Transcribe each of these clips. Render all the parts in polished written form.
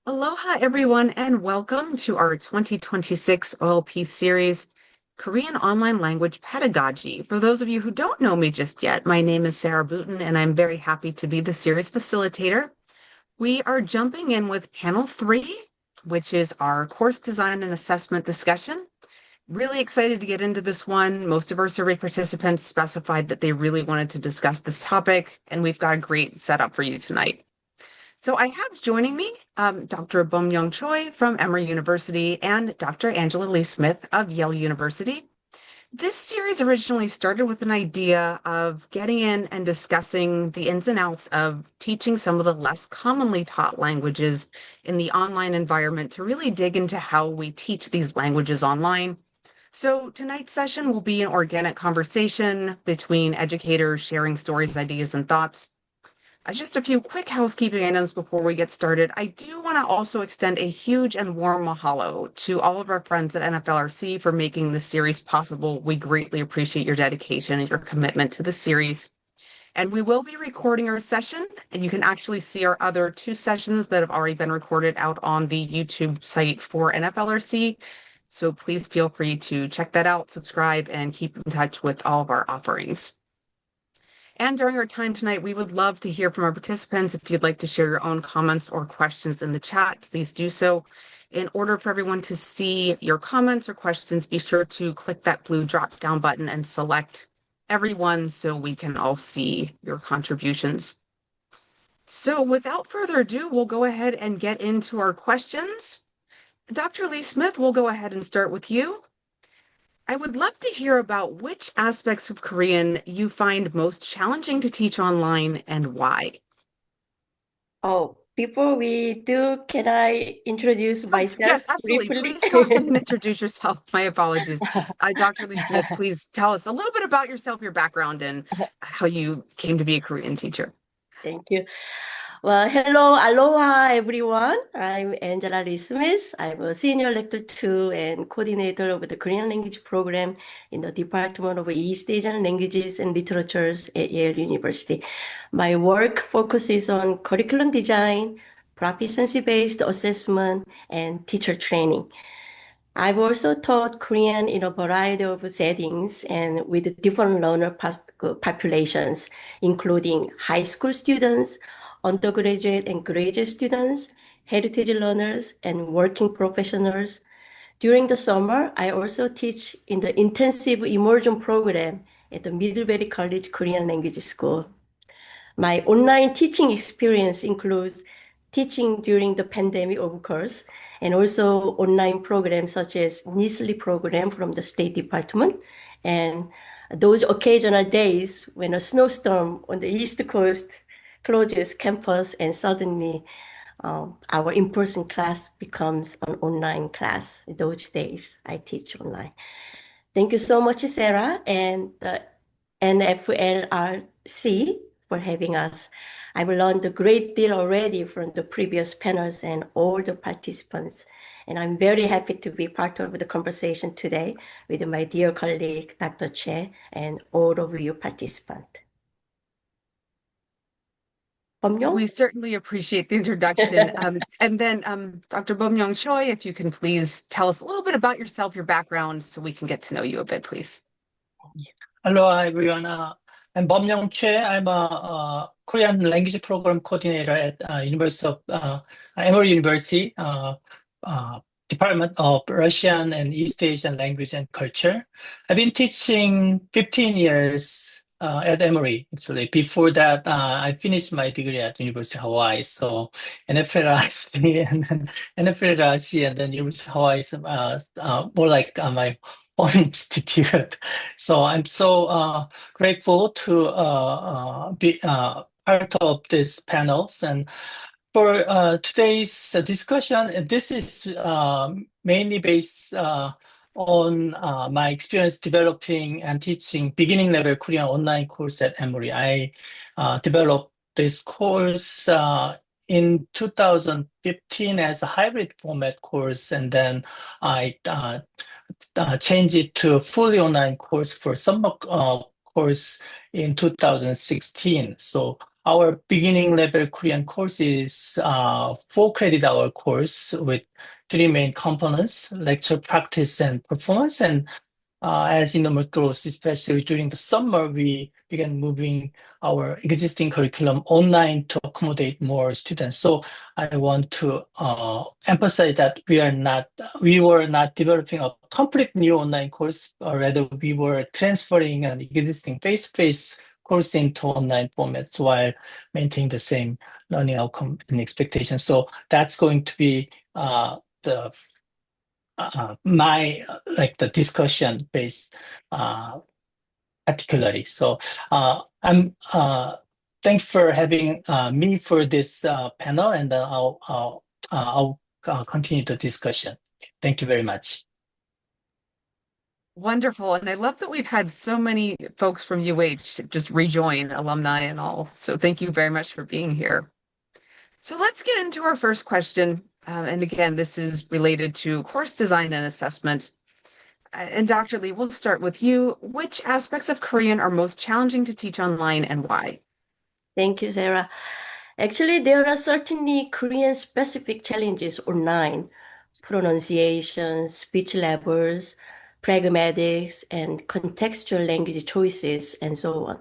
Aloha, everyone, and welcome to our 2026 OLP series, Korean Online Language Pedagogy. For those of you who don't know me just yet, my name is Sarah Boutin, and I'm very happy to be the series facilitator. We are jumping in with panel 3, which is our course design and assessment discussion. Really excited to get into this one. Most of our survey participants specified that they really wanted to discuss this topic, and we've got a great setup for you tonight. So I have joining me Dr. BUMYONG CHOI from Emory University and Dr. Angela Lee Smith of Yale University. This series originally started with an idea of getting in and discussing the ins and outs of teaching some of the less commonly taught languages in the online environment to really dig into how we teach these languages online. So tonight's session will be an organic conversation between educators sharing stories, ideas, and thoughts. Just a few quick housekeeping items before we get started. I do want to also extend a huge and warm mahalo to all of our friends at NFLRC for making this series possible. We greatly appreciate your dedication and your commitment to the series. And we will be recording our session, and you can actually see our other 2 sessions that have already been recorded out on the YouTube site for NFLRC. So please feel free to check that out, subscribe, and keep in touch with all of our offerings. And during our time tonight, we would love to hear from our participants. If you'd like to share your own comments or questions in the chat, please do so. In order for everyone to see your comments or questions, be sure to click that blue drop-down button and select everyone so we can all see your contributions. So without further ado, we'll go ahead and get into our questions. Dr. Lee Smith, we'll go ahead and start with you. I would love to hear about which aspects of Korean you find most challenging to teach online and why. Oh, before we do, can I introduce Oh, myself yes, absolutely. briefly? Please go ahead and introduce yourself. My apologies. Dr. Lee Smith, please tell us a little bit about yourself, your background, and how you came to be a Korean teacher. Thank you. Well, hello, aloha, everyone. I'm Angela Lee Smith. I'm a senior lecturer too and coordinator of the Korean language program in the Department of East Asian Languages and Literatures at Yale University. My work focuses on curriculum design, proficiency-based assessment, and teacher training. I've also taught Korean in a variety of settings and with different learner populations, including high school students, undergraduate and graduate students, heritage learners, and working professionals. During the summer, I also teach in the intensive immersion program at the Middlebury College Korean Language School. My online teaching experience includes teaching during the pandemic, of course, and also online programs such as NISLI program from the State Department, and those occasional days when a snowstorm on the East Coast closes campus and suddenly our in-person class becomes an online class. Those days I teach online. Thank you so much, Sarah, and the NFLRC for having us. I've learned a great deal already from the previous panels and all the participants, and I'm very happy to be part of the conversation today with my dear colleague, Dr. Che, and all of you participants. We certainly appreciate the introduction. And then Dr. BUMYONG CHOI, if you can please tell us a little bit about yourself, your background, so we can get to know you a bit, please. Hello, everyone. I'm BUMYONG CHOI. I'm a Korean language program coordinator at University of Emory University, Department of Russian and East Asian Language and Culture. I've been teaching 15 years at Emory, actually. Before that, I finished my degree at University of Hawaii. So NFLRC and then NFLRC and then University of Hawaii is more like my own institute. So I'm so grateful to be part of these panels. And for today's discussion, this is mainly based on my experience developing and teaching beginning level Korean online course at Emory. I developed this course in 2015 as a hybrid format course, and then I changed it to a fully online course for summer course in 2016. So our beginning level Korean course is 4 credit hour course with 3 main components: lecture, practice, and performance. And as enrollment grows, especially during the summer, we began moving our existing curriculum online to accommodate more students. So I want to emphasize that we were not developing a complete new online course, or rather we were transferring an existing face-to-face course into online formats while maintaining the same learning outcome and expectations. So that's going to be the the discussion based particularly. So I'm thanks for having me for this panel, and I'll continue the discussion. Thank you very much. Wonderful. And I love that we've had so many folks from UH just rejoin, alumni and all. So thank you very much for being here. So let's get into our first question. And again, this is related to course design and assessment. And Dr. Lee, we'll start with you. Which aspects of Korean are most challenging to teach online and why? Thank you, Sarah. Actually, there are certainly Korean-specific challenges online: pronunciation, speech levels, pragmatics, and contextual language choices, and so on.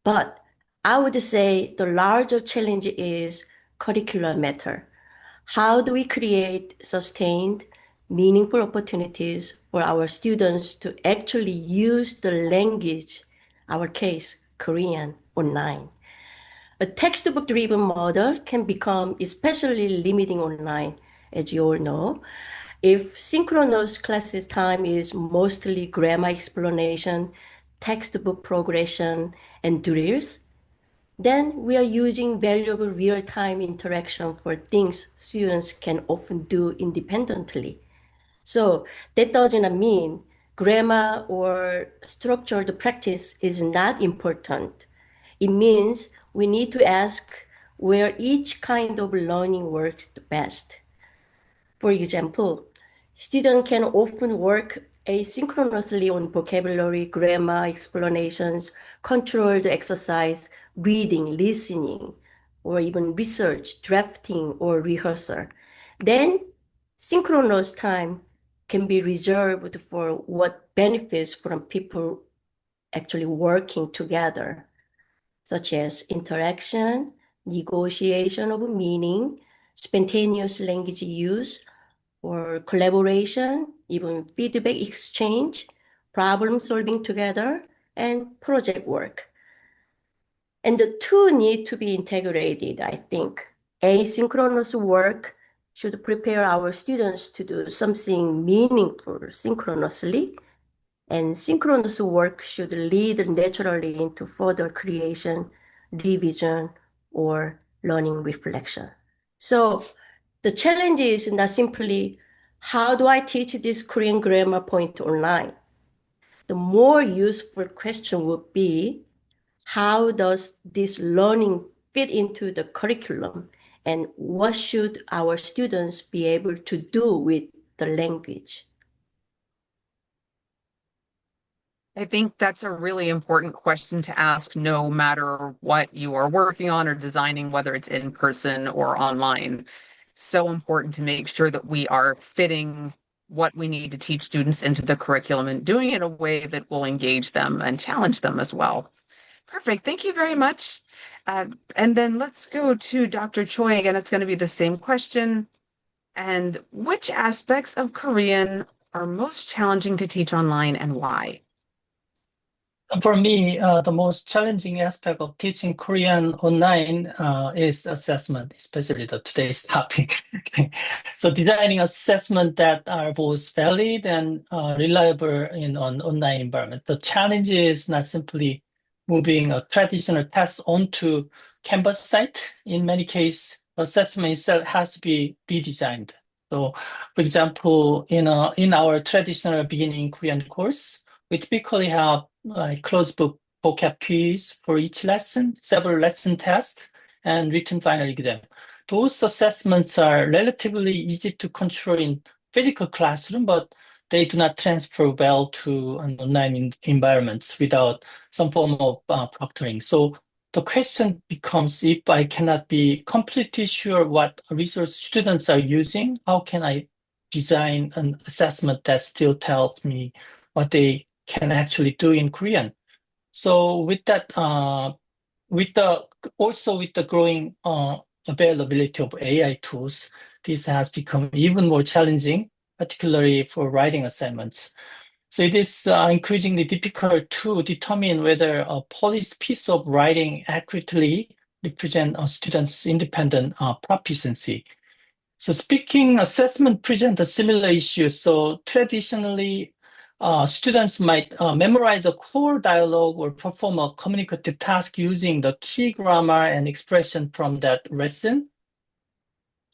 But I would say the larger challenge is curricular matter. How do we create sustained, meaningful opportunities for our students to actually use the language, our case, Korean, online? A textbook-driven model can become especially limiting online, as you all know. If synchronous classes time is mostly grammar explanation, textbook progression, and drills, then we are using valuable real-time interaction for things students can often do independently. So that doesn't mean grammar or structured practice is not important. It means we need to ask where each kind of learning works the best. For example, students can often work asynchronously on vocabulary, grammar, explanations, controlled exercise, reading, listening, or even research, drafting, or rehearsal. Then synchronous time can be reserved for what benefits from people actually working together, such as interaction, negotiation of meaning, spontaneous language use, or collaboration, even feedback exchange, problem solving together, and project work. And the two need to be integrated, I think. Asynchronous work should prepare our students to do something meaningful synchronously, and synchronous work should lead naturally into further creation, revision, or learning reflection. So the challenge is not simply how do I teach this Korean grammar point online? The more useful question would be, how does this learning fit into the curriculum, and what should our students be able to do with the language? I think that's a really important question to ask no matter what you are working on or designing, whether it's in person or online. So important to make sure that we are fitting what we need to teach students into the curriculum and doing it in a way that will engage them and challenge them as well. Perfect. Thank you very much. And then let's go to Dr. Choi. Again, it's going to be the same question. And which aspects of Korean are most challenging to teach online and why? For me, the most challenging aspect of teaching Korean online is assessment, especially today's topic. So designing assessment that are both valid and reliable in an online environment. The challenge is not simply moving a traditional test onto Canvas site. In many cases, assessment itself has to be redesigned. So, for example, in our traditional beginning Korean course, we typically have like closed book vocab quiz for each lesson, several lesson tests, and written final exam. Those assessments are relatively easy to control in physical classroom, but they do not transfer well to an online environments without some form of proctoring. So the question becomes, if I cannot be completely sure what resource students are using, how can I design an assessment that still tells me what they can actually do in Korean? So with that, with the growing availability of AI tools, this has become even more challenging, particularly for writing assignments. So it is increasingly difficult to determine whether a polished piece of writing accurately represents a student's independent proficiency. So speaking assessment present a similar issue. So traditionally, students might memorize a core dialogue or perform a communicative task using the key grammar and expression from that lesson.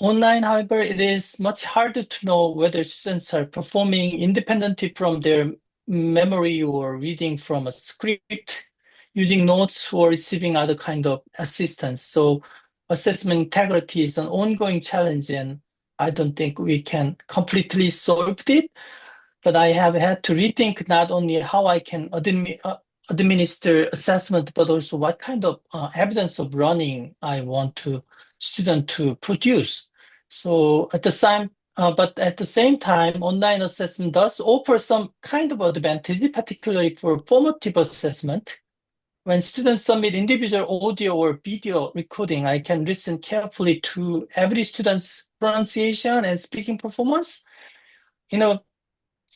Online, however, it is much harder to know whether students are performing independently from their memory or reading from a script, using notes or receiving other kind of assistance. So assessment integrity is an ongoing challenge, and I don't think we can completely solve it. But I have had to rethink not only how I can administer assessment, but also what kind of evidence of learning I want student to produce. So at the same time, online assessment does offer some kind of advantage, particularly for formative assessment. When students submit individual audio or video recording, I can listen carefully to every student's pronunciation and speaking performance. In a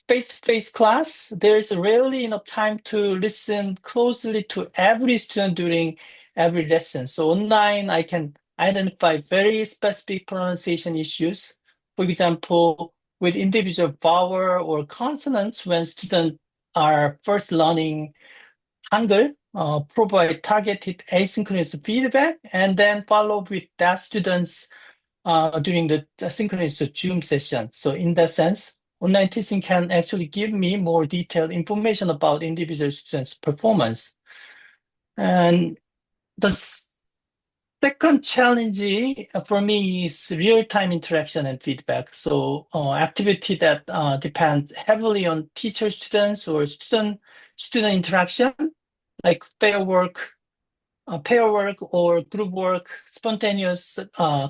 face-to-face class, there is rarely enough time to listen closely to every student during every lesson. So online, I can identify very specific pronunciation issues. For example, with individual vowel or consonants when students are first learning Hangul, provide targeted asynchronous feedback, and then follow with that students during the synchronous Zoom session. So in that sense, online teaching can actually give me more detailed information about individual students' performance. And the second challenge for me is real-time interaction and feedback. So activity that depends heavily on teacher-students or student interaction, like pair work or group work, spontaneous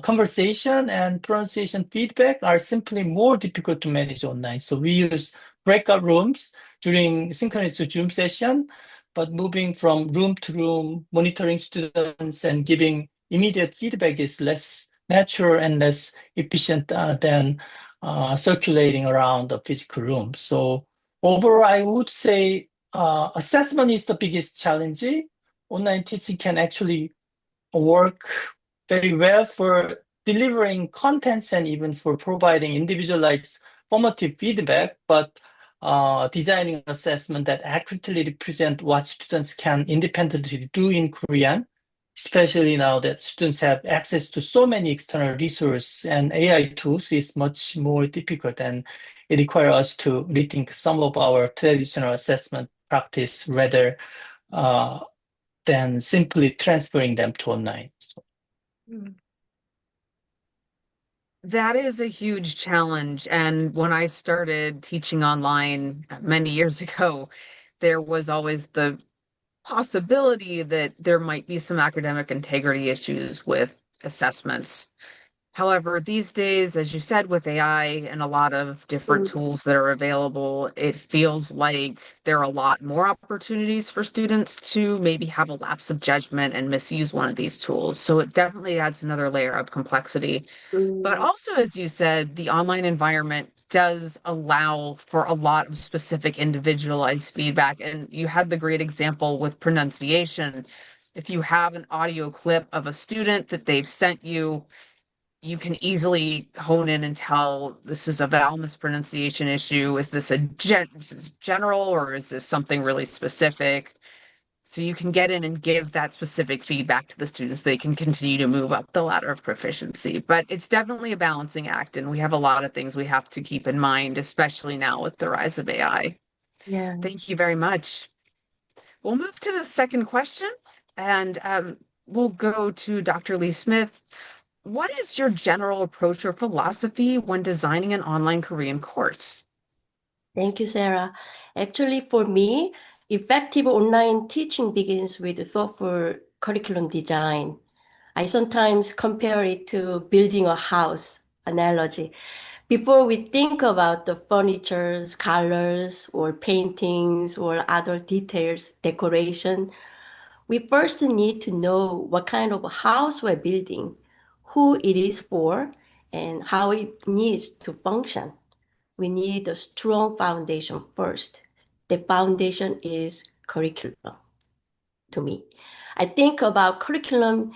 conversation and pronunciation feedback are simply more difficult to manage online. So we use breakout rooms during synchronous Zoom session, but moving from room to room, monitoring students and giving immediate feedback is less natural and less efficient than circulating around the physical room. So overall, I would say assessment is the biggest challenge. Online teaching can actually work very well for delivering contents and even for providing individualized formative feedback, but designing assessment that accurately represent what students can independently do in Korean, especially now that students have access to so many external resources and AI tools, is much more difficult, and it requires us to rethink some of our traditional assessment practice rather than simply transferring them to online. So. That is a huge challenge. And when I started teaching online many years ago, there was always the possibility that there might be some academic integrity issues with assessments. However, these days, as you said, with AI and a lot of different tools that are available, it feels like there are a lot more opportunities for students to maybe have a lapse of judgment and misuse one of these tools. So it definitely adds another layer of complexity. But also, as you said, the online environment does allow for a lot of specific individualized feedback. And you had the great example with pronunciation. If you have an audio clip of a student that they've sent you, you can easily hone in and tell this is a vowel mispronunciation issue. Is this this is general or is this something really specific? So you can get in and give that specific feedback to the students. They can continue to move up the ladder of proficiency. But it's definitely a balancing act, and we have a lot of things we have to keep in mind, especially now with the rise of AI. Yeah. Thank you very much. We'll move to the second question, and we'll go to Dr. Lee Smith. What is your general approach or philosophy when designing an online Korean course? Thank you, Sarah. Actually, for me, effective online teaching begins with thoughtful curriculum design. I sometimes compare it to building a house analogy. Before we think about the furniture's colors or paintings or other details, decoration, we first need to know what kind of house we're building, who it is for, and how it needs to function. We need a strong foundation first. The foundation is curriculum to me. I think about curriculum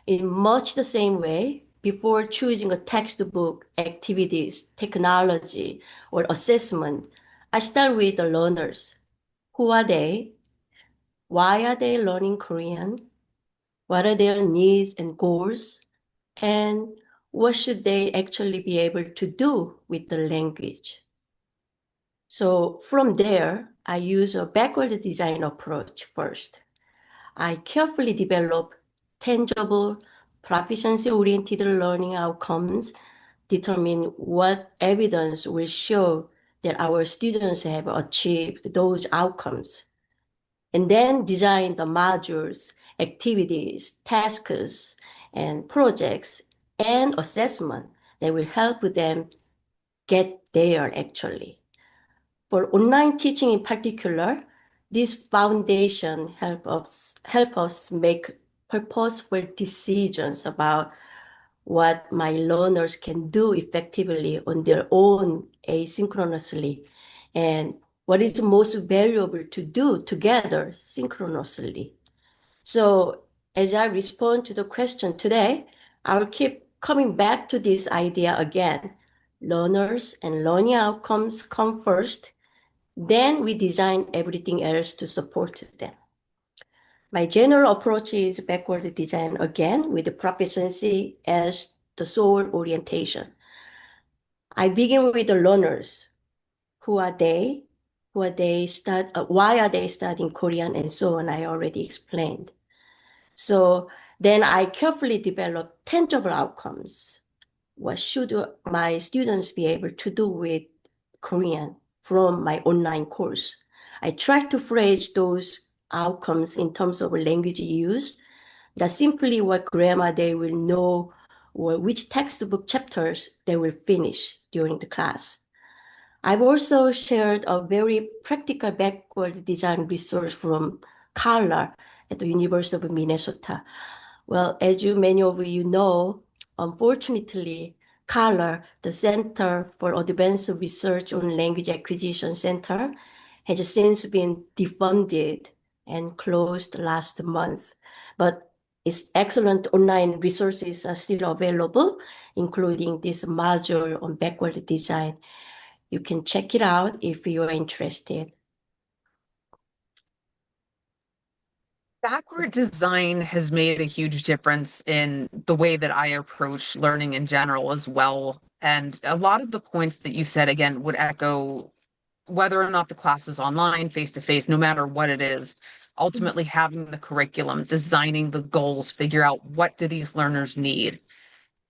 in much the same way. Before choosing a textbook, activities, technology, or assessment, I start with the learners. Who are they? Why are they learning Korean? What are their needs and goals? And what should they actually be able to do with the language? So from there, I use a backward design approach first. I carefully develop tangible, proficiency-oriented learning outcomes, determine what evidence will show that our students have achieved those outcomes, and then design the modules, activities, tasks, and projects, and assessment that will help them get there actually. For online teaching in particular, this foundation help us make purposeful decisions about what my learners can do effectively on their own asynchronously and what is most valuable to do together synchronously. So as I respond to the question today, I'll keep coming back to this idea again. Learners and learning outcomes come first, then we design everything else to support them. My general approach is backward design again with the proficiency as the sole orientation. I begin with the learners. Who are they? Why are they studying Korean and so on? I already explained. So then I carefully develop tangible outcomes. What should my students be able to do with Korean from my online course? I try to phrase those outcomes in terms of language use, not simply what grammar they will know or which textbook chapters they will finish during the class. I've also shared a very practical backward design resource from Carla at the University of Minnesota. Well, as many of you know, unfortunately, CALR, the Center for Advanced Research on Language Acquisition Center, has since been defunded and closed last month. But its excellent online resources are still available, including this module on backward design. You can check it out if you are interested. Backward design has made a huge difference in the way that I approach learning in general as well. And a lot of the points that you said, again, would echo whether or not the class is online, face to face, no matter what it is, ultimately having the curriculum, designing the goals, figure out what do these learners need.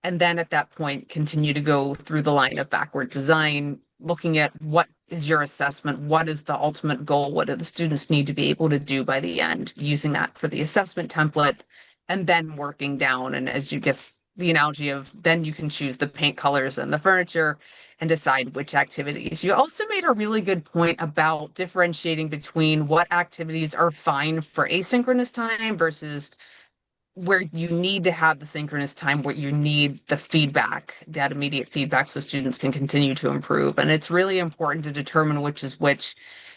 And then at that point, continue to go through the line of backward design, looking at what is your assessment, what is the ultimate goal, what do the students need to be able to do by the end, using that for the assessment template, and then working down. And as you guess, the analogy of then you can choose the paint colors and the furniture and decide which activities. You also made a really good point about differentiating between what activities are fine for asynchronous time versus where you need to have the synchronous time, where you need the feedback, that immediate feedback so students can continue to improve. And it's really important to determine which is which.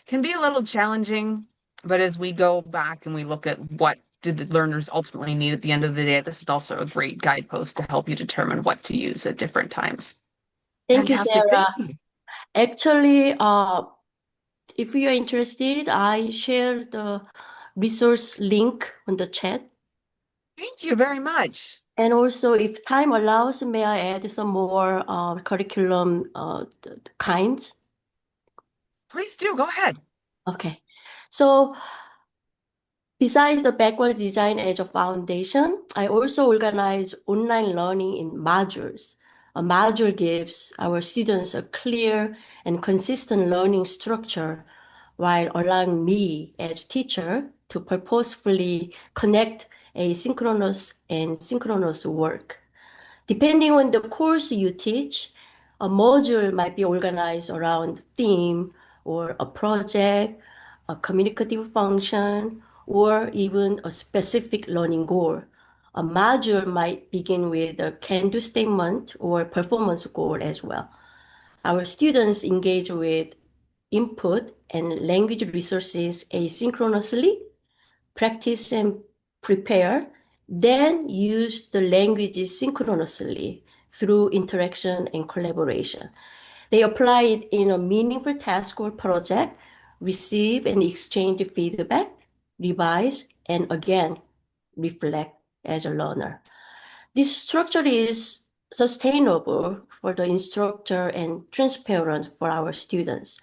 Can be a little challenging, but as we go back and we look at what did the learners ultimately need at the end of the day, this is also a great guidepost to help you determine what to use at different times. Thank you, Fantastic. Sarah. Thank you. Actually, if you are interested, I share the resource link on the chat. Thank you very much. And also, if time allows, may I add some more curriculum kinds? Please do. Go ahead. Okay. So besides the backward design as a foundation, I also organize online learning in modules. A module gives our students a clear and consistent learning structure while allowing me as teacher to purposefully connect asynchronous and synchronous work. Depending on the course you teach, a module might be organized around theme or a project, a communicative function, or even a specific learning goal. A module might begin with a can-do statement or performance goal as well. Our students engage with input and language resources asynchronously, practice and prepare, then use the languages synchronously through interaction and collaboration. They apply it in a meaningful task or project, receive and exchange feedback, revise, and again, reflect as a learner. This structure is sustainable for the instructor and transparent for our students.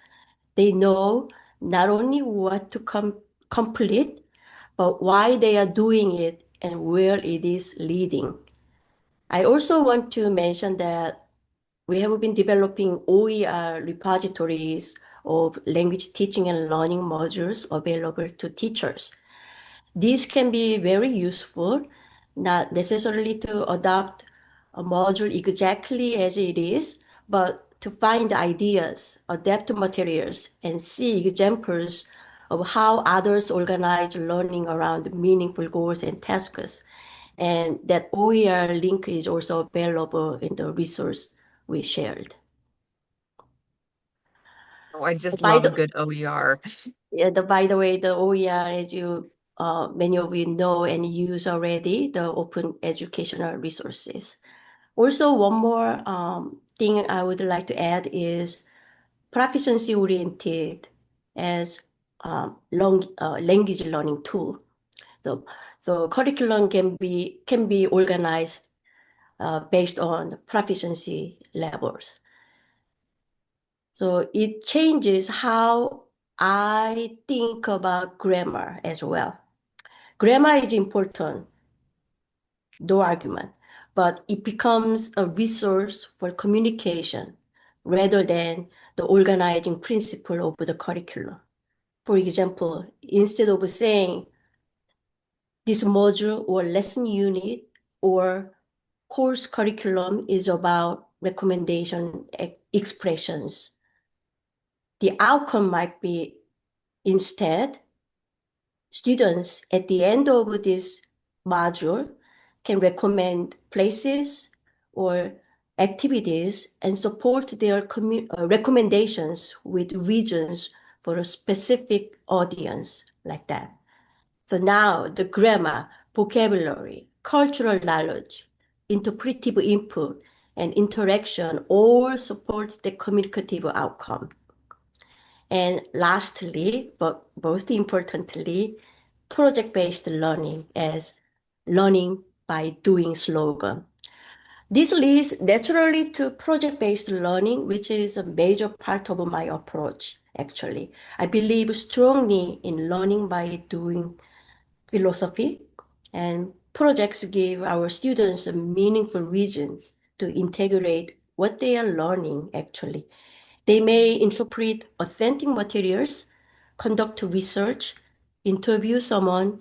They know not only what to complete, but why they are doing it and where it is leading. I also want to mention that we have been developing OER repositories of language teaching and learning modules available to teachers. These can be very useful, not necessarily to adopt a module exactly as it is, but to find ideas, adapt materials, and see examples of how others organize learning around meaningful goals and tasks. And that OER link is also available in the resource we shared. Oh, I just By love a the, good OER. by the way, the OER, as you many of you know and use already, the open educational resources. Also, one more thing I would like to add is proficiency oriented as language learning tool. So curriculum can be organized based on proficiency levels. So it changes how I think about grammar as well. Grammar is important, no argument, but it becomes a resource for communication rather than the organizing principle of the curriculum. For example, instead of saying this module or lesson unit or course curriculum is about recommendation expressions, the outcome might be instead, students at the end of this module can recommend places or activities and support their recommendations with regions for a specific audience like that. So now the grammar, vocabulary, cultural knowledge, interpretive input, and interaction all supports the communicative outcome. And lastly, but most importantly, project-based learning as learning by doing slogan. This leads naturally to project-based learning, which is a major part of my approach, actually. I believe strongly in learning by doing philosophy, and projects give our students a meaningful reason to integrate what they are learning, actually. They may interpret authentic materials, conduct research, interview someone,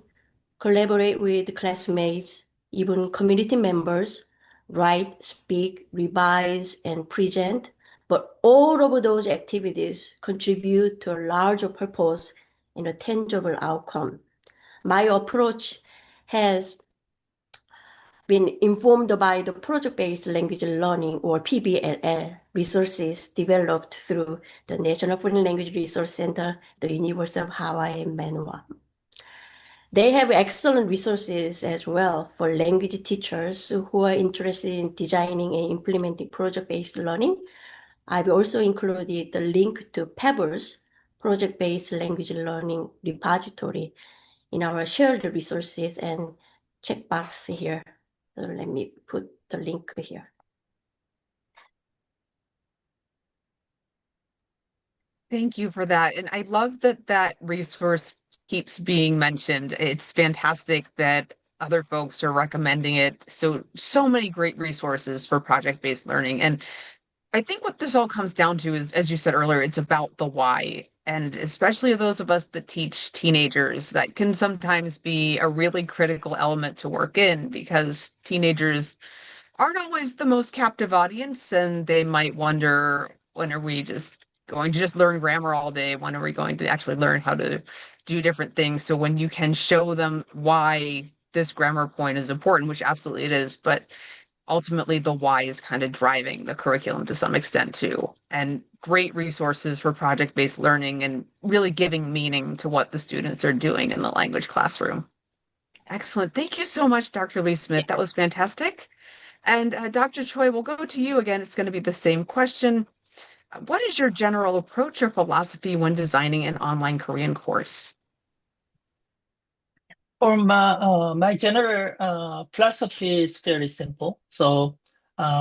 collaborate with classmates, even community members, write, speak, revise, and present. But all of those activities contribute to a larger purpose and a tangible outcome. My approach has been informed by the project-based language learning or PBLL resources developed through the National Foreign Language Resource Center, the University of Hawaii and Manoa. They have excellent resources as well for language teachers who are interested in designing and implementing project-based learning. I've also included the link to Pebbles project-based language learning repository in our shared resources and checkbox here. So let me put the link here. Thank you for that. And I love that that resource keeps being mentioned. It's fantastic that other folks are recommending it. So many great resources for project-based learning. And I think what this all comes down to is, as you said earlier, it's about the why. And especially those of us that teach teenagers, that can sometimes be a really critical element to work in because teenagers aren't always the most captive audience, and they might wonder, when are we just going to just learn grammar all day? When are we going to actually learn how to do different things? So when you can show them why this grammar point is important, which absolutely it is, but ultimately the why is kind of driving the curriculum to some extent too. And great resources for project-based learning and really giving meaning to what the students are doing in the language classroom. Excellent. Thank you so much, Dr. Lee Smith. That was fantastic. And Dr. Choi, we'll go to you again. It's going to be the same question. What is your general approach or philosophy when designing an online Korean course? For my general philosophy is fairly simple. So,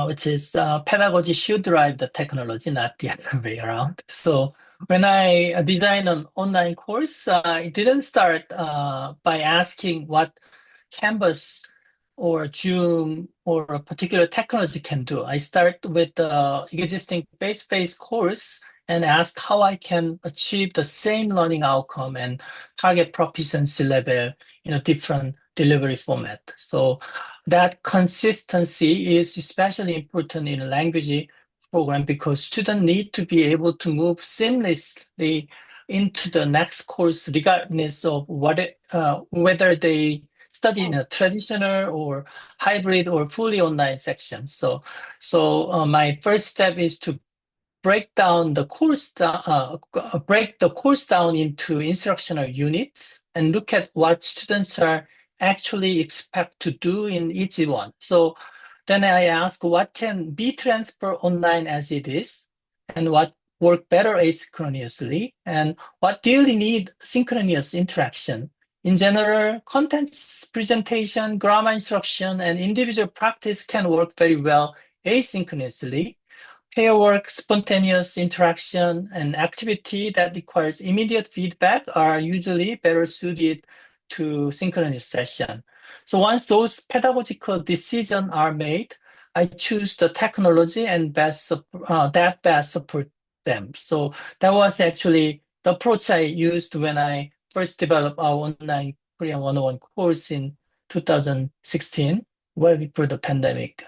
which is pedagogy should drive the technology, not the other way around. So, when I designed an online course, it didn't start by asking what Canvas or Zoom or a particular technology can do. I start with the existing face-to-face course and ask how I can achieve the same learning outcome and target proficiency level in a different delivery format. So that consistency is especially important in a language program because students need to be able to move seamlessly into the next course regardless of whether they study in a traditional or hybrid or fully online section. So my first step is to break the course down into instructional units and look at what students are actually expect to do in each one. So then I ask what can be transferred online as it is, and what work better asynchronously, and what really need synchronous interaction. In general, contents presentation, grammar instruction, and individual practice can work very well asynchronously. Pair work, spontaneous interaction, and activity that requires immediate feedback are usually better suited to synchronous session. So once those pedagogical decisions are made, I choose the technology and that best support them. So that was actually the approach I used when I first developed our online Korean 101 course in 2016, well before the pandemic.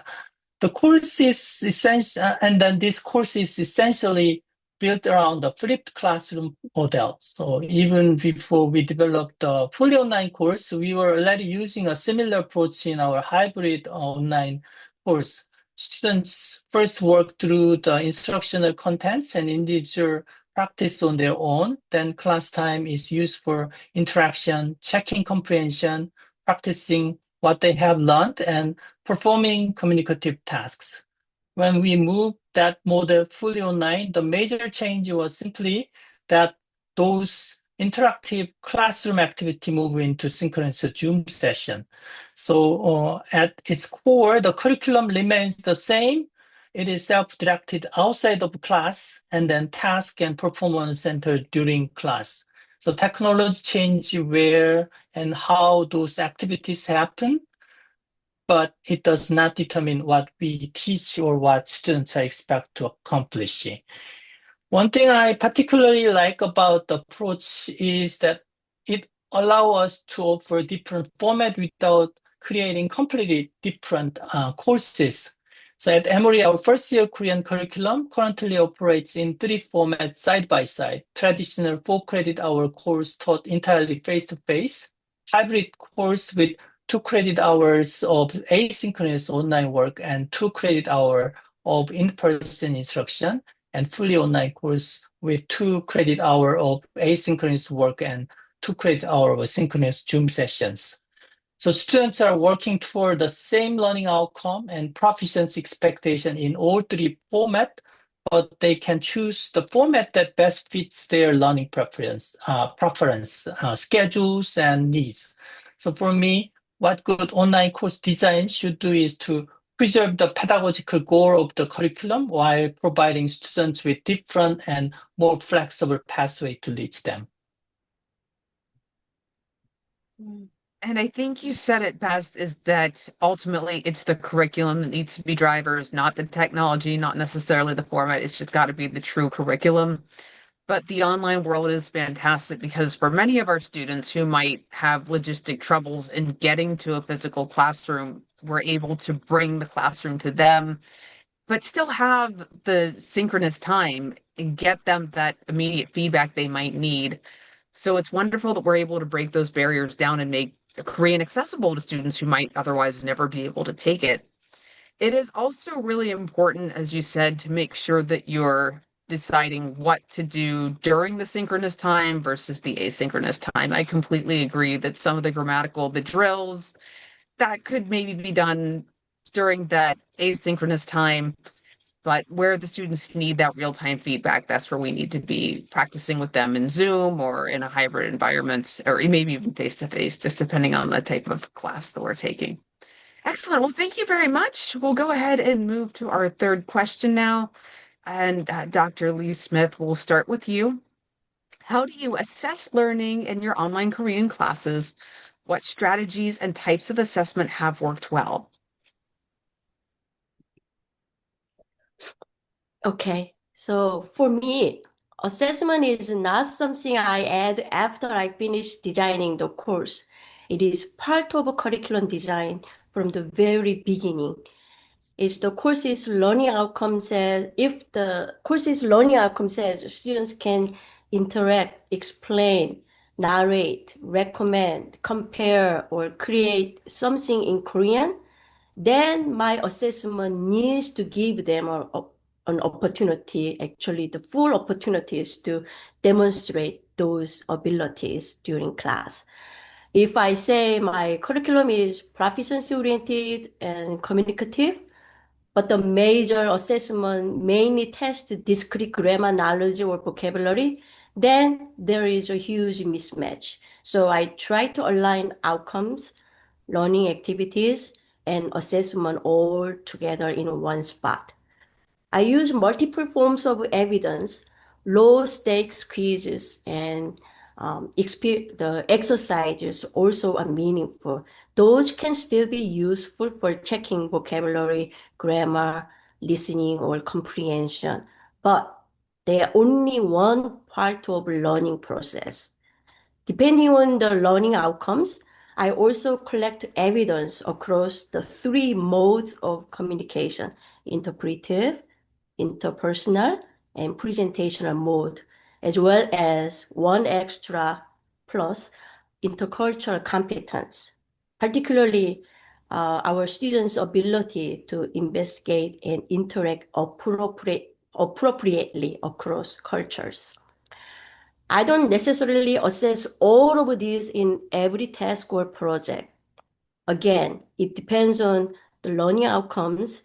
The course is essential, and then this course is essentially built around the flipped classroom model. So even before we developed the fully online course, we were already using a similar approach in our hybrid online course. Students first work through the instructional contents and individual practice on their own. Then class time is used for interaction, checking comprehension, practicing what they have learned, and performing communicative tasks. When we moved that model fully online, the major change was simply that those interactive classroom activity move into synchronous Zoom session. So at its core, the curriculum remains the same. It is self-directed outside of class, and then task and performance centered during class. So technology change where and how those activities happen, but it does not determine what we teach or what students are expected to accomplish. One thing I particularly like about the approach is that it allows us to offer different format without creating completely different courses. So at Emory, our first year Korean curriculum currently operates in 3 formats side by side: traditional 4 credit hour course taught entirely face-to-face, hybrid course with 2 credit hours of asynchronous online work and 2 credit hour of in-person instruction, and fully online course with 2 credit hour of asynchronous work and 2 credit hour of synchronous Zoom sessions. So students are working toward the same learning outcome and proficiency expectation in all 3 formats, but they can choose the format that best fits their learning preference, schedules, and needs. So for me, what good online course design should do is to preserve the pedagogical goal of the curriculum while providing students with different and more flexible pathway to reach them. And I think you said it best, is that ultimately it's the curriculum that needs to be drivers, not the technology, not necessarily the format. It's just got to be the true curriculum. But the online world is fantastic because for many of our students who might have logistic troubles in getting to a physical classroom, we're able to bring the classroom to them, but still have the synchronous time and get them that immediate feedback they might need. So it's wonderful that we're able to break those barriers down and make Korean accessible to students who might otherwise never be able to take it. It is also really important, as you said, to make sure that you're deciding what to do during the synchronous time versus the asynchronous time. I completely agree that some of the drills, that could maybe be done during that asynchronous time, but where the students need that real-time feedback, that's where we need to be practicing with them in Zoom or in a hybrid environment, or maybe even face-to-face, just depending on the type of class that we're taking. Excellent. Well, thank you very much. We'll go ahead and move to our third question now. And Dr. Lee Smith, we'll start with you. How do you assess learning in your online Korean classes? What strategies and types of assessment have worked well? Okay, so for me, assessment is not something I add after I finish designing the course. It is part of curriculum design from the very beginning. If the course's learning outcome says students can interact, explain, narrate, recommend, compare, or create something in Korean, then my assessment needs to give them an opportunity, actually the full opportunities to demonstrate those abilities during class. If I say my curriculum is proficiency oriented and communicative, but the major assessment mainly tests discrete grammar knowledge or vocabulary, then there is a huge mismatch. So I try to align outcomes, learning activities, and assessment all together in one spot. I use multiple forms of evidence, low stakes quizzes, and the exercises also are meaningful. Those can still be useful for checking vocabulary, grammar, listening, or comprehension, but they are only one part of learning process. Depending on the learning outcomes, I also collect evidence across the three modes of communication: interpretive, interpersonal, and presentational mode, as well as one extra plus intercultural competence, particularly our students' ability to investigate and interact appropriately across cultures. I don't necessarily assess all of these in every task or project. Again, it depends on the learning outcomes.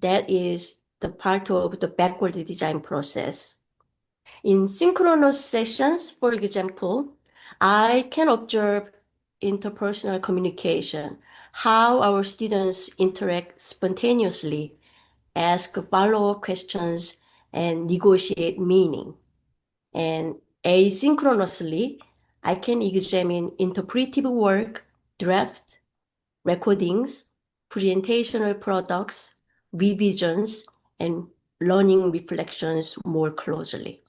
That is the part of the backward design process. In synchronous sessions, for example, I can observe interpersonal communication, how our students interact spontaneously, ask follow-up questions, and negotiate meaning. And asynchronously, I can examine interpretive work, drafts, recordings, presentational products, revisions, and learning reflections more closely.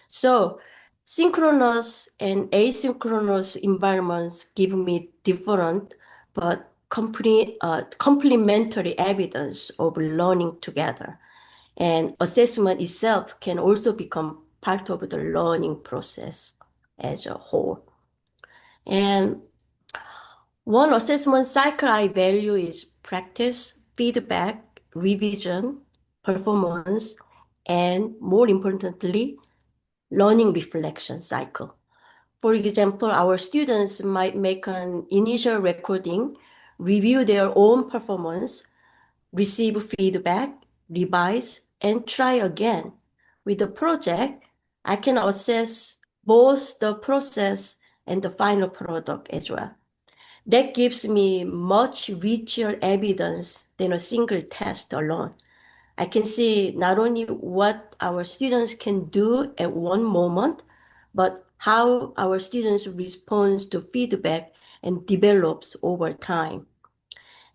So synchronous and asynchronous environments give me different but complementary evidence of learning together. And assessment itself can also become part of the learning process as a whole. And one assessment cycle I value is practice, feedback, revision, performance, and more importantly, learning reflection cycle. For example, our students might make an initial recording, review their own performance, receive feedback, revise, and try again. With the project, I can assess both the process and the final product as well. That gives me much richer evidence than a single test alone. I can see not only what our students can do at one moment, but how our students respond to feedback and develops over time.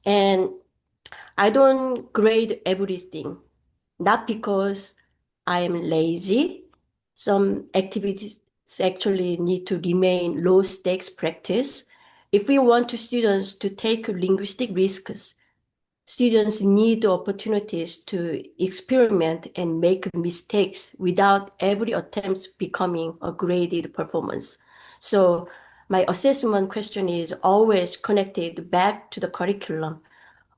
And I don't grade everything, not because I am lazy, Some activities actually need to remain low stakes practice. If we want students to take linguistic risks, students need opportunities to experiment and make mistakes without every attempt becoming a graded performance. So my assessment question is always connected back to the curriculum.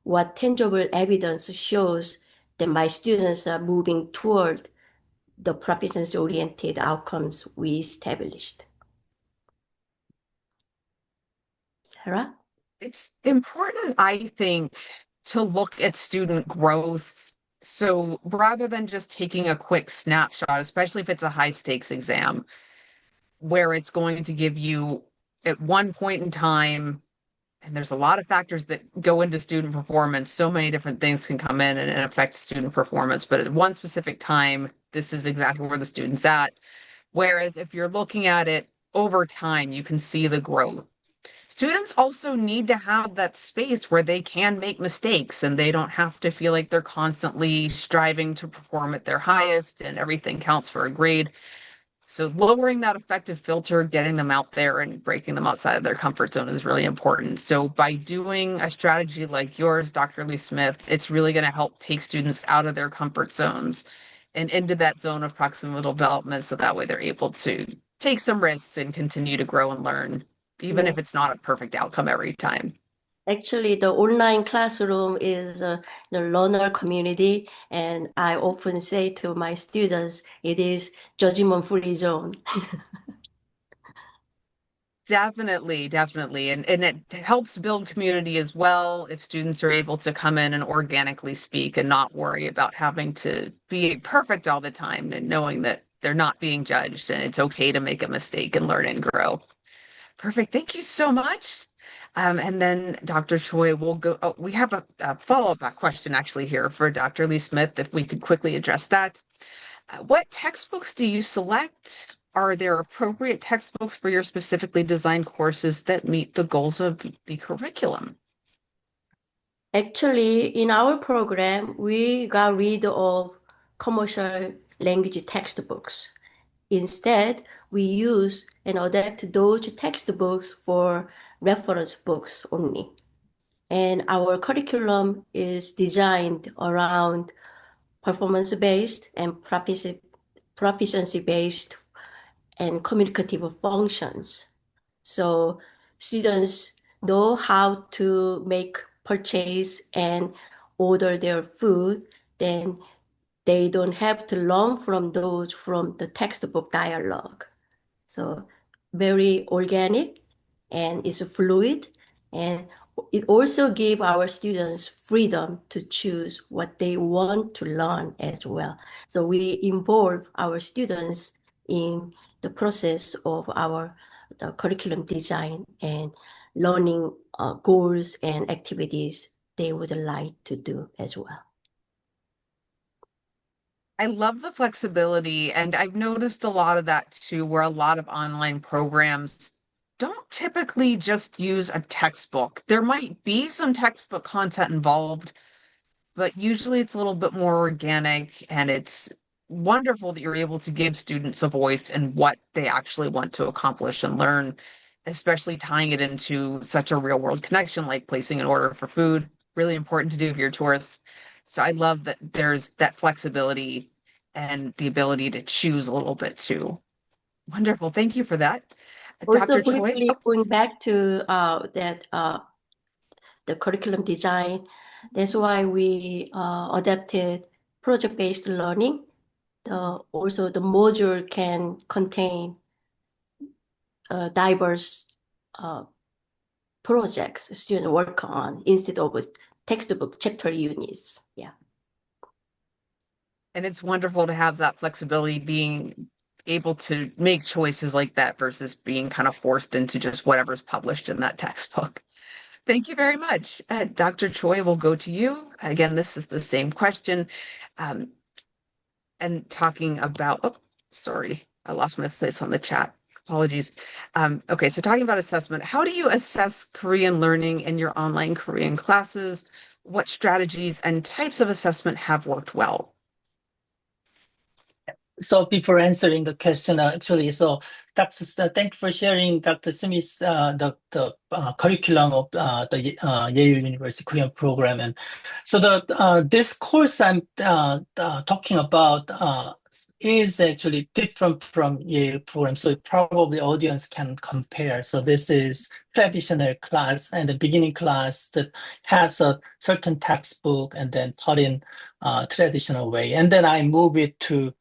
What tangible evidence shows that my students are moving toward the proficiency-oriented outcomes we established? Sarah? It's important, I think, to look at student growth. So rather than just taking a quick snapshot, especially if it's a high stakes exam, where it's going to give you at one point in time, and there's a lot of factors that go into student performance. So many different things can come in and affect student performance. But at one specific time, this is exactly where the student's at. Whereas if you're looking at it over time, you can see the growth. Students also need to have that space where they can make mistakes and they don't have to feel like they're constantly striving to perform at their highest and everything counts for a grade. So lowering that effective filter, getting them out there and breaking them outside of their comfort zone is really important. So by doing a strategy like yours, Dr. Lee Smith, it's really going to help take students out of their comfort zones and into that zone of proximal development. So that way they're able to take some risks and continue to grow and learn, even if it's not a perfect outcome every time. Actually, the online classroom is the learner community, and I often say to my students, it is judgment-free zone. Definitely, definitely. And it helps build community as well if students are able to come in and organically speak and not worry about having to be perfect all the time and knowing that they're not being judged and it's okay to make a mistake and learn and grow. Perfect. Thank you so much. And then Dr. Choi will go. Oh, we have a follow-up question actually here for Dr. Lee Smith, if we could quickly address that. What textbooks do you select? Are there appropriate textbooks for your specifically designed courses that meet the goals of the curriculum? Actually, in our program, we got rid of commercial language textbooks. Instead, we use and adapt those textbooks for reference books only. And our curriculum is designed around performance-based and proficiency-based and communicative functions. So students know how to make purchase and order their food, then they don't have to learn from those from the textbook dialogue. So very organic and it's fluid, and it also gives our students freedom to choose what they want to learn as well. So we involve our students in the process of the curriculum design and learning goals and activities they would like to do as well. I love the flexibility, and I've noticed a lot of that too, where a lot of online programs don't typically just use a textbook. There might be some textbook content involved, but usually it's a little bit more organic, and it's wonderful that you're able to give students a voice in what they actually want to accomplish and learn, especially tying it into such a real world connection like placing an order for food, really important to do if you're a tourist. So I love that there's that flexibility and the ability to choose a little bit too. Wonderful. Thank you for that. Also, Dr. Choi. briefly going back to the curriculum design, that's why we adapted project-based learning. Also, the module can contain diverse projects students work on instead of textbook chapter units. Yeah. And it's wonderful to have that flexibility, being able to make choices like that versus being kind of forced into just whatever's published in that textbook. Thank you very much. Dr. Choi, will go to you. Again, this is the same question. And talking about, oh, sorry, I lost my place on the chat. Apologies. Okay, so talking about assessment, how do you assess Korean learning in your online Korean classes? What strategies and types of assessment have worked well? So before answering the question, actually, so thank you for sharing, Dr. Smith, the curriculum of the Yale University Korean program. And so this course I'm talking about is actually different from Yale program. So probably audience can compare. So this is traditional class and the beginning class that has a certain textbook and then taught in traditional way. And then I move it to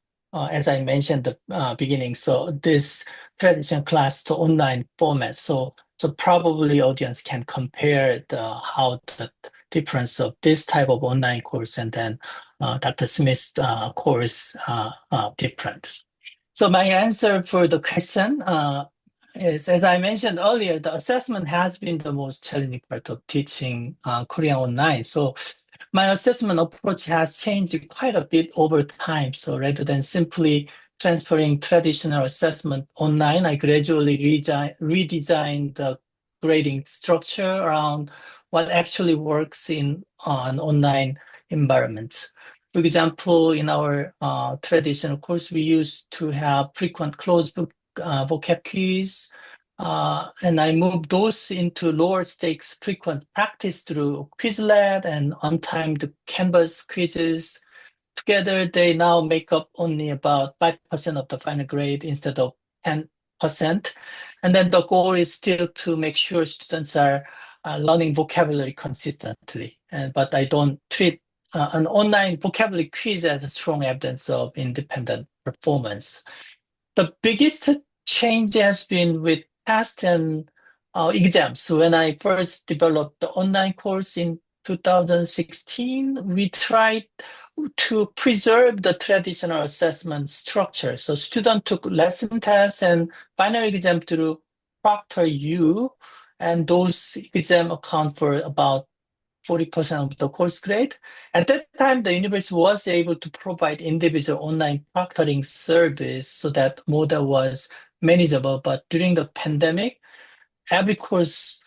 as I mentioned at the beginning, so this traditional class to online format. So probably audience can compare how the difference of this type of online course and then Dr. Smith's course difference. So my answer for the question is, as I mentioned earlier, the assessment has been the most challenging part of teaching Korean online. So my assessment approach has changed quite a bit over time. So rather than simply transferring traditional assessment online, I gradually redesigned the grading structure around what actually works in an online environment. For example, in our traditional course, we used to have frequent closed book vocab quiz, and I moved those into lower stakes frequent practice through Quizlet and untimed Canvas quizzes. Together, they now make up only about 5% of the final grade instead of 10%. And then the goal is still to make sure students are learning vocabulary consistently. But I don't treat an online vocabulary quiz as a strong evidence of independent performance. The biggest change has been with tests and exams. So when I first developed the online course in 2016, we tried to preserve the traditional assessment structure. So students took lesson tests and final exam through ProctorU, and those exams account for about 40% of the course grade. At that time, the university was able to provide individual online proctoring service so that model was manageable. But during the pandemic, every course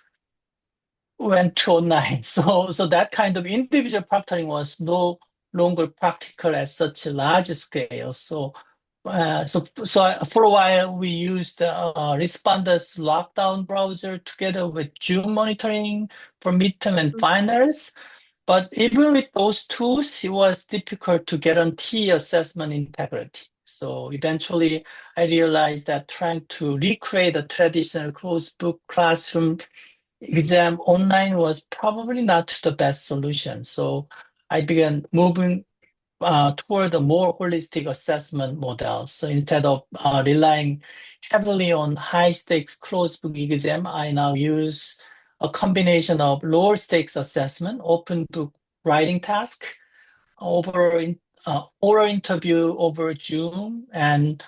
went to online. So that kind of individual proctoring was no longer practical at such a large scale. So for a while, we used Respondus lockdown browser together with Zoom monitoring for midterm and finals. But even with those tools, it was difficult to guarantee assessment integrity. So eventually, I realized that trying to recreate a traditional closed book classroom exam online was probably not the best solution. So I began moving toward a more holistic assessment model. So instead of relying heavily on high stakes closed book exam, I now use a combination of lower stakes assessment, open book writing task, oral interview over Zoom, and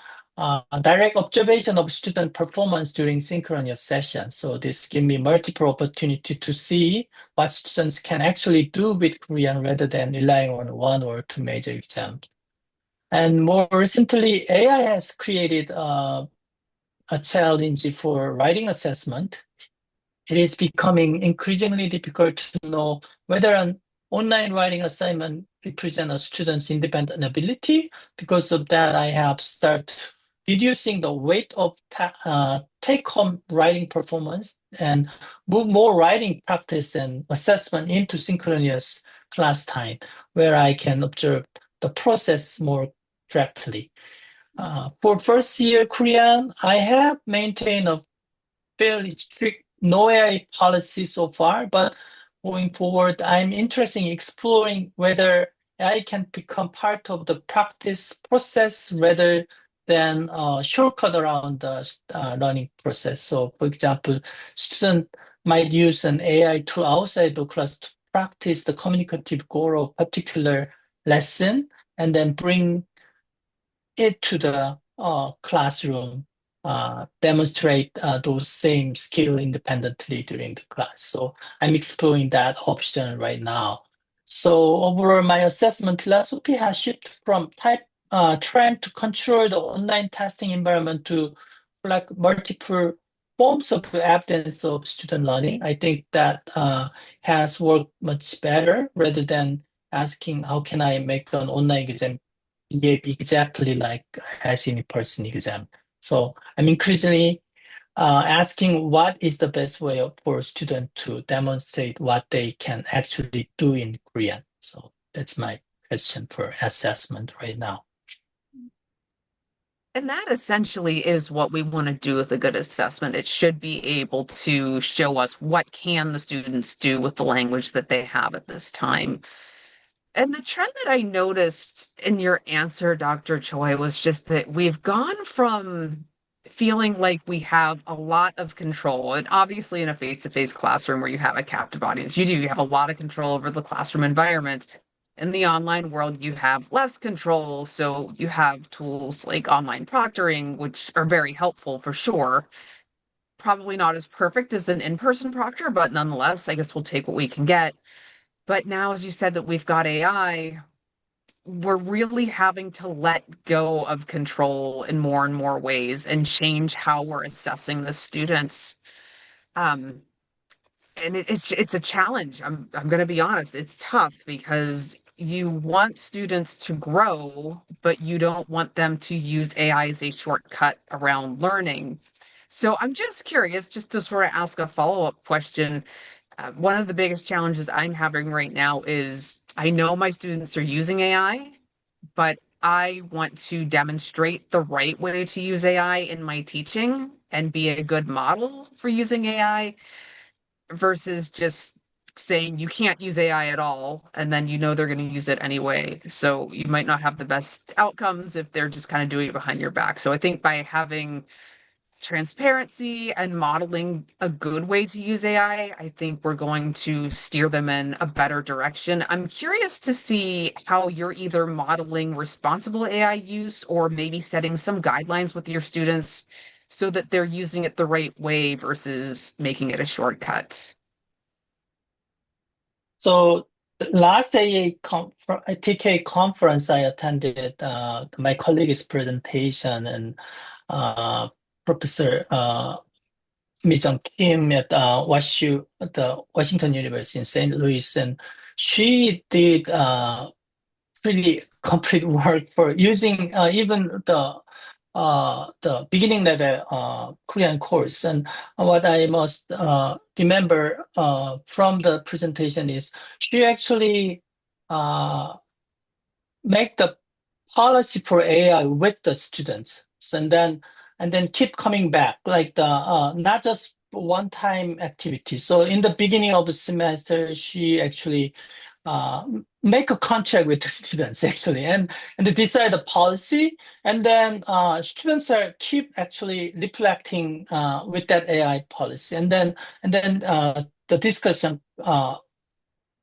direct observation of student performance during synchronous sessions. So this gives me multiple opportunity to see what students can actually do with Korean rather than relying on one or two major exams. And more recently, AI has created a challenge for writing assessment. It is becoming increasingly difficult to know whether an online writing assignment represents a student's independent ability. Because of that, I have started reducing the weight of take-home writing performance and move more writing practice and assessment into synchronous class time, where I can observe the process more directly. For first year Korean, I have maintained a fairly strict no AI policy so far, but going forward, I'm interested in exploring whether AI can become part of the practice process rather than a shortcut around the learning process. So, for example, student might use an AI tool outside the class to practice the communicative goal of a particular lesson and then bring it to the classroom, demonstrate those same skill independently during the class. So I'm exploring that option right now. So overall, my assessment philosophy has shifted from trying to control the online testing environment to like multiple forms of evidence of student learning. I think that has worked much better rather than asking how can I make an online exam behave exactly like as in-person exam. So I'm increasingly asking what is the best way for a student to demonstrate what they can actually do in Korean. So that's my question for assessment right now. And that essentially is what we want to do with a good assessment. It should be able to show us what can the students do with the language that they have at this time. And the trend that I noticed in your answer, Dr. Choi, was just that we've gone from feeling like we have a lot of control. And obviously, in a face-to-face classroom where you have a captive audience, you have a lot of control over the classroom environment. In the online world, you have less control. So you have tools like online proctoring, which are very helpful for sure. Probably not as perfect as an in-person proctor, but nonetheless, I guess we'll take what we can get. But now, as you said, that we've got AI, we're really having to let go of control in more and more ways and change how we're assessing the students. Um, and it's a challenge. I'm going to be honest. It's tough because you want students to grow, but you don't want them to use AI as a shortcut around learning. So I'm just curious, just to sort of ask a follow-up question. One of the biggest challenges I'm having right now is I know my students are using AI, but I want to demonstrate the right way to use AI in my teaching and be a good model for using AI versus just saying you can't use AI at all, and then you know they're going to use it anyway. So you might not have the best outcomes if they're just kind of doing it behind your back. So I think by having transparency and modeling a good way to use AI, I think we're going to steer them in a better direction. I'm curious to see how you're either modeling responsible AI use or maybe setting some guidelines with your students so that they're using it the right way versus making it a shortcut. So the last TK conference I attended, my colleague's presentation and Professor Ms. Kim at the Washington University in St. Louis, and she did pretty complete work for using even the beginning level Korean course. And what I must remember from the presentation is she actually make the policy for AI with the students, and then keep coming back, like the not just one-time activity. So in the beginning of the semester, she actually uh, make a contract with the students actually, and they decide the policy, and then students are keep actually reflecting with that AI policy, and then the discussion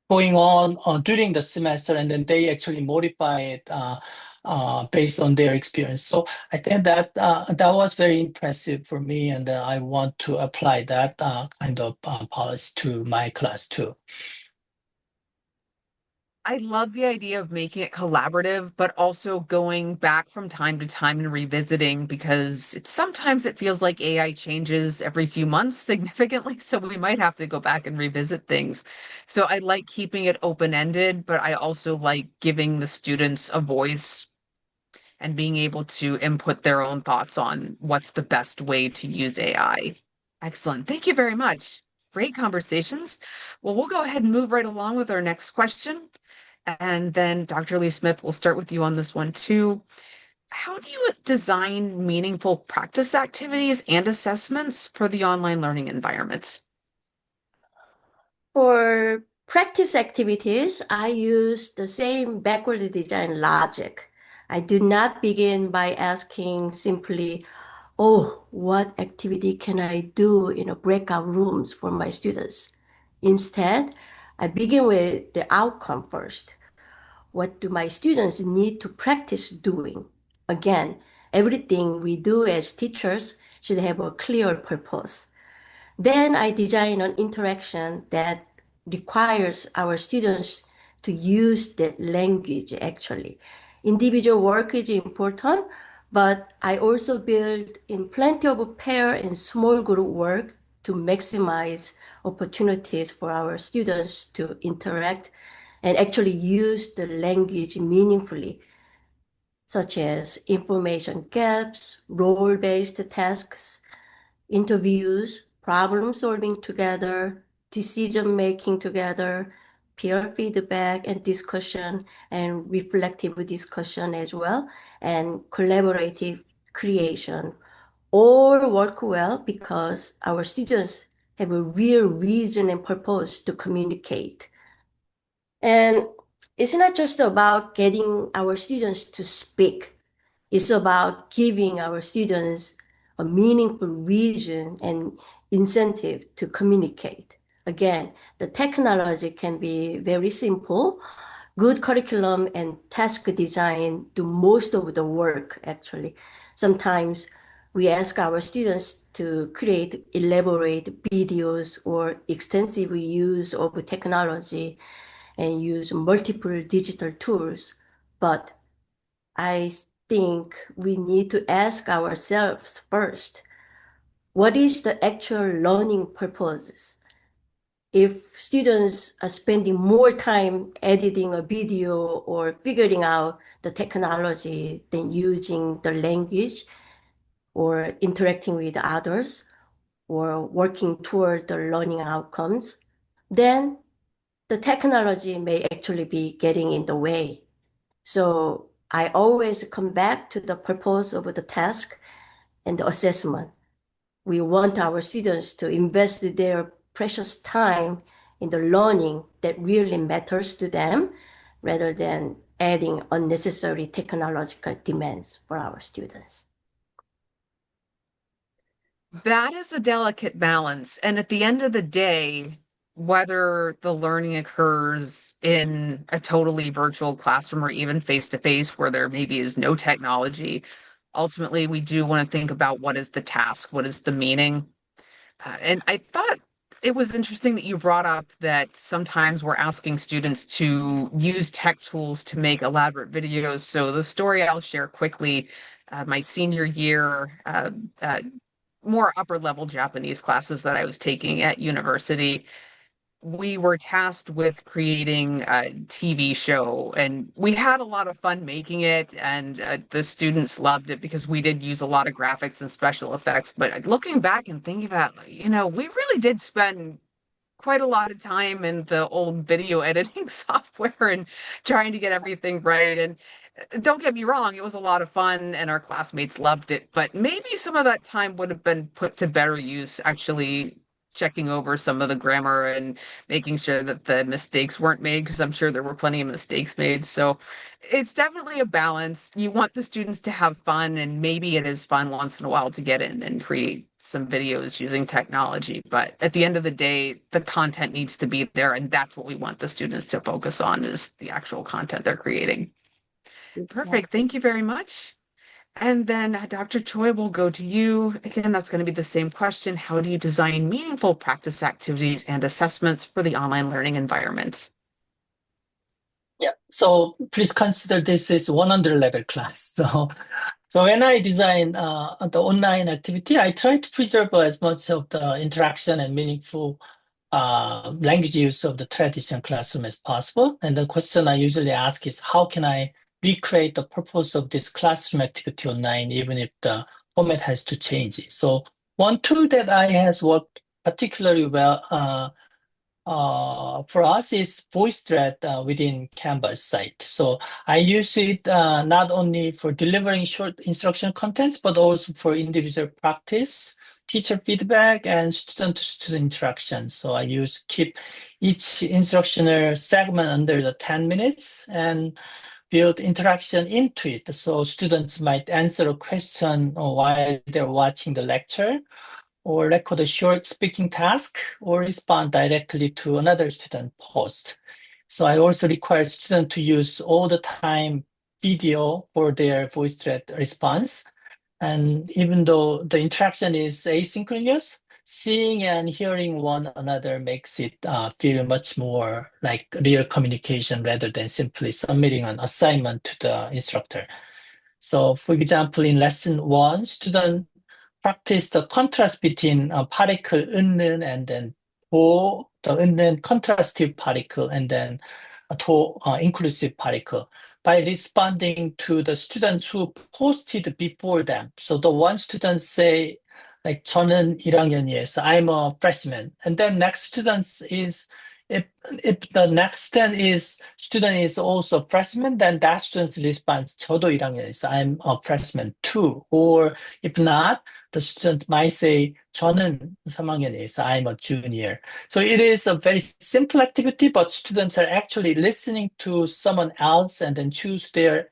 going on during the semester, and then they actually modify it based on their experience. So I think that was very impressive for me, and I want to apply that kind of policy to my class too. I love the idea of making it collaborative, but also going back from time to time and revisiting because sometimes it feels like AI changes every few months significantly. So we might have to go back and revisit things. So I like keeping it open-ended, but I also like giving the students a voice and being able to input their own thoughts on what's the best way to use AI. Excellent. Thank you very much. Great conversations. Well, we'll go ahead and move right along with our next question. And then Dr. Lee Smith, we'll start with you on this one too. How do you design meaningful practice activities and assessments for the online learning environment? For practice activities, I use the same backward design logic. I do not begin by asking simply, oh, what activity can I do in a breakout rooms for my students? Instead, I begin with the outcome first. What do my students need to practice doing? Again, everything we do as teachers should have a clear purpose. Then I design an interaction that requires our students to use that language actually. Individual work is important, but I also build in plenty of pair and small group work to maximize opportunities for our students to interact and actually use the language meaningfully. such as information gaps, role-based tasks, interviews, problem solving together, decision making together, peer feedback and discussion, and reflective discussion as well, and collaborative creation all work well because our students have a real reason and purpose to communicate. And it's not just about getting our students to speak. It's about giving our students a meaningful reason and incentive to communicate. Again, the technology can be very simple. Good curriculum and task design do most of the work, actually. Sometimes we ask our students to create elaborate videos or extensive use of technology and use multiple digital tools. But I think we need to ask ourselves first, what is the actual learning purpose? If students are spending more time editing a video or figuring out the technology than using the language or interacting with others or working toward the learning outcomes, then the technology may actually be getting in the way. So I always come back to the purpose of the task and the assessment. We want our students to invest their precious time in the learning that really matters to them rather than adding unnecessary technological demands for our students. That is a delicate balance. And at the end of the day, whether the learning occurs in a totally virtual classroom or even face to face where there maybe is no technology, ultimately we do want to think about what is the task, what is the meaning. And I thought it was interesting that you brought up that sometimes we're asking students to use tech tools to make elaborate videos. So the story I'll share quickly, my senior year, more upper level Japanese classes that I was taking at university, we were tasked with creating a TV show, and we had a lot of fun making it, and the students loved it because we did use a lot of graphics and special effects. But looking back and thinking about, we really did spend quite a lot of time in the old video editing software and trying to get everything right. And don't get me wrong, it was a lot of fun and our classmates loved it, but maybe some of that time would have been put to better use actually checking over some of the grammar and making sure that the mistakes weren't made, because I'm sure there were plenty of mistakes made. So it's definitely a balance. You want the students to have fun, and maybe it is fun once in a while to get in and create some videos using technology. But at the end of the day, the content needs to be there, and that's what we want the students to focus on, is the actual content they're creating. Perfect. Thank you very much. And then Dr. Choi, will go to you. Again, that's going to be the same question. How do you design meaningful practice activities and assessments for the online learning environment? Yeah, so please consider this is 100 level class. So when I design the online activity, I try to preserve as much of the interaction and meaningful language use of the traditional classroom as possible. And the question I usually ask is, how can I recreate the purpose of this classroom activity online, even if the format has to change it? So one tool that I has worked particularly well for us is VoiceThread within Canvas site. So I use it not only for delivering short instruction contents, but also for individual practice, teacher feedback, and student-to-student interaction. So I keep each instructional segment under the 10 minutes and build interaction into it. So students might answer a question while they're watching the lecture, or record a short speaking task, or respond directly to another student post. So I also require students to use all the time video for their VoiceThread response. And even though the interaction is asynchronous, seeing and hearing one another makes it feel much more like real communication rather than simply submitting an assignment to the instructor. So for example, in lesson 1, student practice the contrast between particle 은는 and then the 은는 contrastive particle and then to inclusive particle. by responding to the students who posted before them. So the one student say, like, 저는 1학년이에요. So I'm a freshman. And then next student is, if the next student is also freshman, then that student responds, 저도 1학년이에요. So I'm a freshman too. Or if not, the student might say, 저는 3학년이에요. So I'm a junior. So it is a very simple activity, but students are actually listening to someone else and then choose their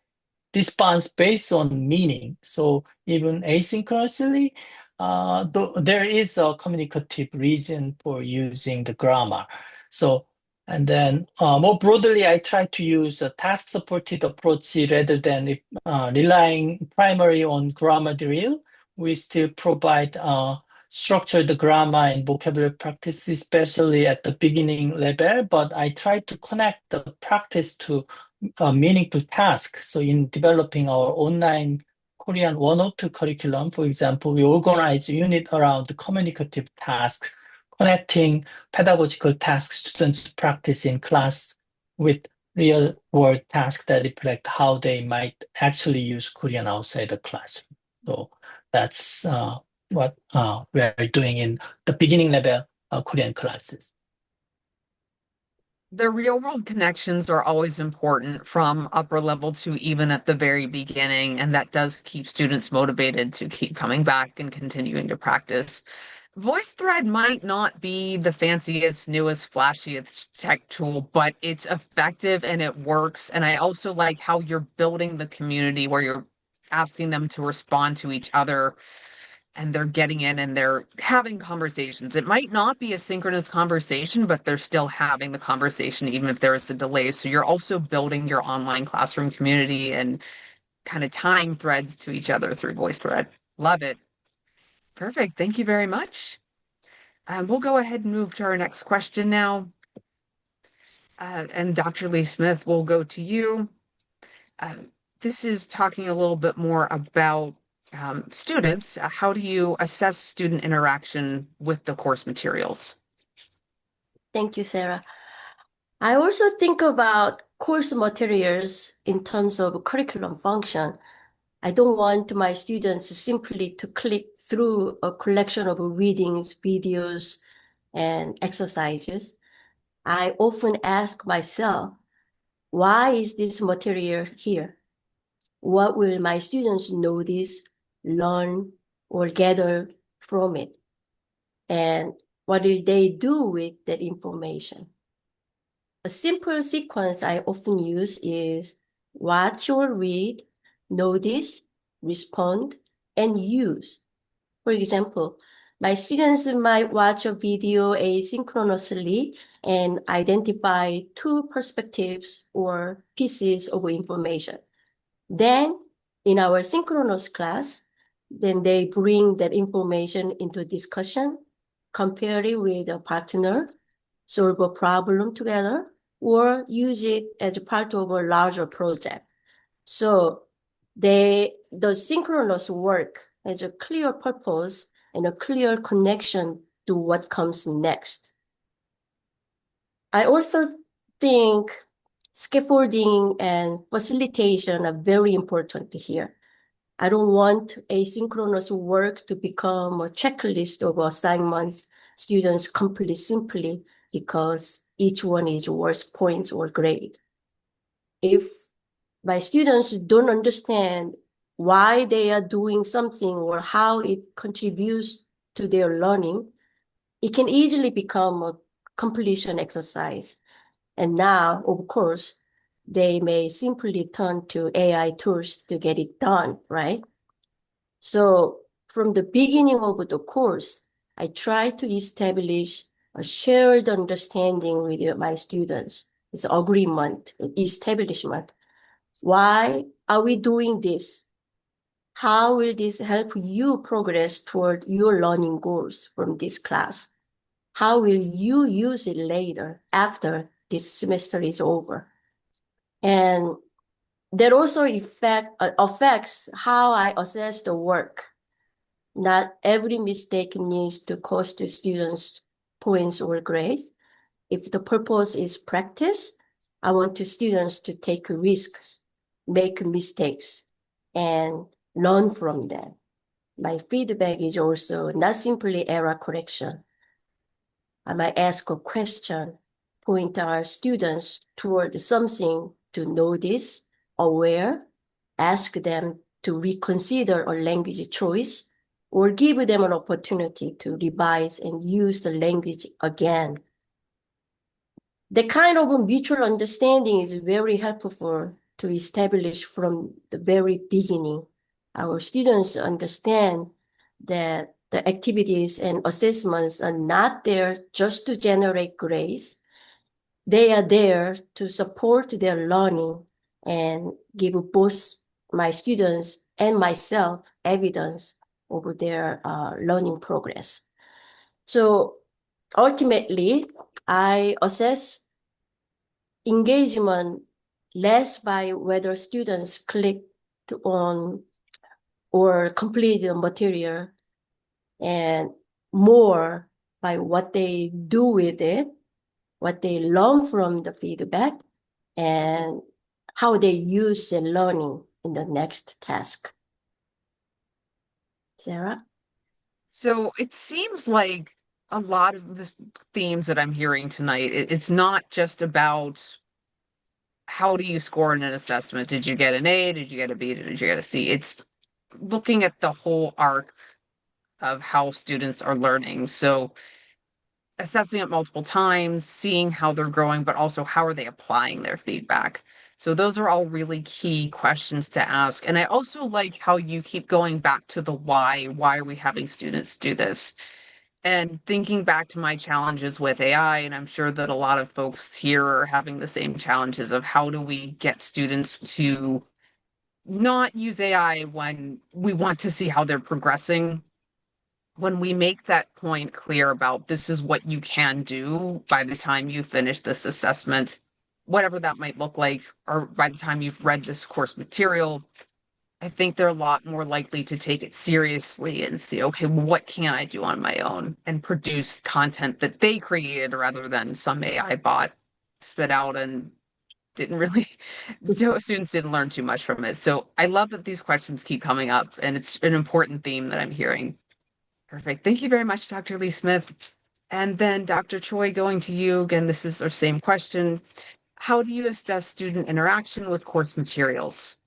response based on meaning. So even asynchronously, there is a communicative reason for using the grammar. So, and then more broadly, I try to use a task-supported approach rather than relying primarily on grammar drill. We still provide structured grammar and vocabulary practice, especially at the beginning level, but I try to connect the practice to a meaningful task. So in developing our online Korean 102 curriculum, for example, we organize a unit around the communicative task, connecting pedagogical tasks students practice in class with real world tasks that reflect how they might actually use Korean outside the classroom. So that's what we are doing in the beginning level Korean classes. The real world connections are always important from upper level to even at the very beginning, and that does keep students motivated to keep coming back and continuing to practice. VoiceThread might not be the fanciest, newest, flashiest tech tool, but it's effective and it works. And I also like how you're building the community where you're asking them to respond to each other and they're getting in and they're having conversations. It might not be a synchronous conversation, but they're still having the conversation, even if there is a delay. So you're also building your online classroom community and kind of tying threads to each other through VoiceThread. Love it. Perfect. Thank you very much. We'll go ahead and move to our next question now. And Dr. Lee Smith, we'll go to you. This is talking a little bit more about students. How do you assess student interaction with the course materials? Thank you, Sarah. I also think about course materials in terms of curriculum function. I don't want my students simply to click through a collection of readings, videos, and exercises. I often ask myself, why is this material here? What will my students notice, learn, or gather from it? And what will they do with that information? A simple sequence I often use is watch or read, notice, respond, and use. For example, my students might watch a video asynchronously and identify two perspectives or pieces of information. Then, in our synchronous class, then they bring that information into discussion, compare it with a partner, solve a problem together, or use it as part of a larger project. So the synchronous work has a clear purpose and a clear connection to what comes next. I also think scaffolding and facilitation are very important here. I don't want asynchronous work to become a checklist of assignments students complete simply because each one is worth points or grade. If my students don't understand why they are doing something or how it contributes to their learning, it can easily become a completion exercise. And now, of course, they may simply turn to AI tools to get it done, right? So from the beginning of the course, I try to establish a shared understanding with my students. It's agreement, establishment. Why are we doing this? How will this help you progress toward your learning goals from this class? How will you use it later after this semester is over? And that also affects how I assess the work. Not every mistake needs to cost the students points or grades. If the purpose is practice, I want the students to take risks make mistakes and learn from them. My feedback is also not simply error correction. I might ask a question, point our students toward something to notice, aware, ask them to reconsider a language choice, or give them an opportunity to revise and use the language again. The kind of mutual understanding is very helpful to establish from the very beginning. Our students understand that the activities and assessments are not there just to generate grades. They are there to support their learning and give both my students and myself evidence of their learning progress. So ultimately, I assess engagement less by whether students clicked on or complete the material, and more by what they do with it, what they learn from the feedback, and how they use the learning in the next task. Sarah? So it seems like a lot of the themes that I'm hearing tonight, it's not just about how do you score in an assessment? Did you get an A? Did you get a B? Did you get a C? It's looking at the whole arc of how students are learning. So assessing it multiple times, seeing how they're growing, but also how are they applying their feedback? So those are all really key questions to ask. And I also like how you keep going back to the why. Why are we having students do this? And thinking back to my challenges with AI, and I'm sure that a lot of folks here are having the same challenges of how do we get students to not use AI when we want to see how they're progressing. When we make that point clear about this is what you can do by the time you finish this assessment, whatever that might look like, or by the time you've read this course material, I think they're a lot more likely to take it seriously and see, okay, well, what can I do on my own and produce content that they created rather than some AI bot spit out and didn't really, the students didn't learn too much from it. So I love that these questions keep coming up, and it's an important theme that I'm hearing. Perfect. Thank you very much, Dr. Lee Smith. And then Dr. Choi, going to you again, this is our same question. How do you assess student interaction with course materials?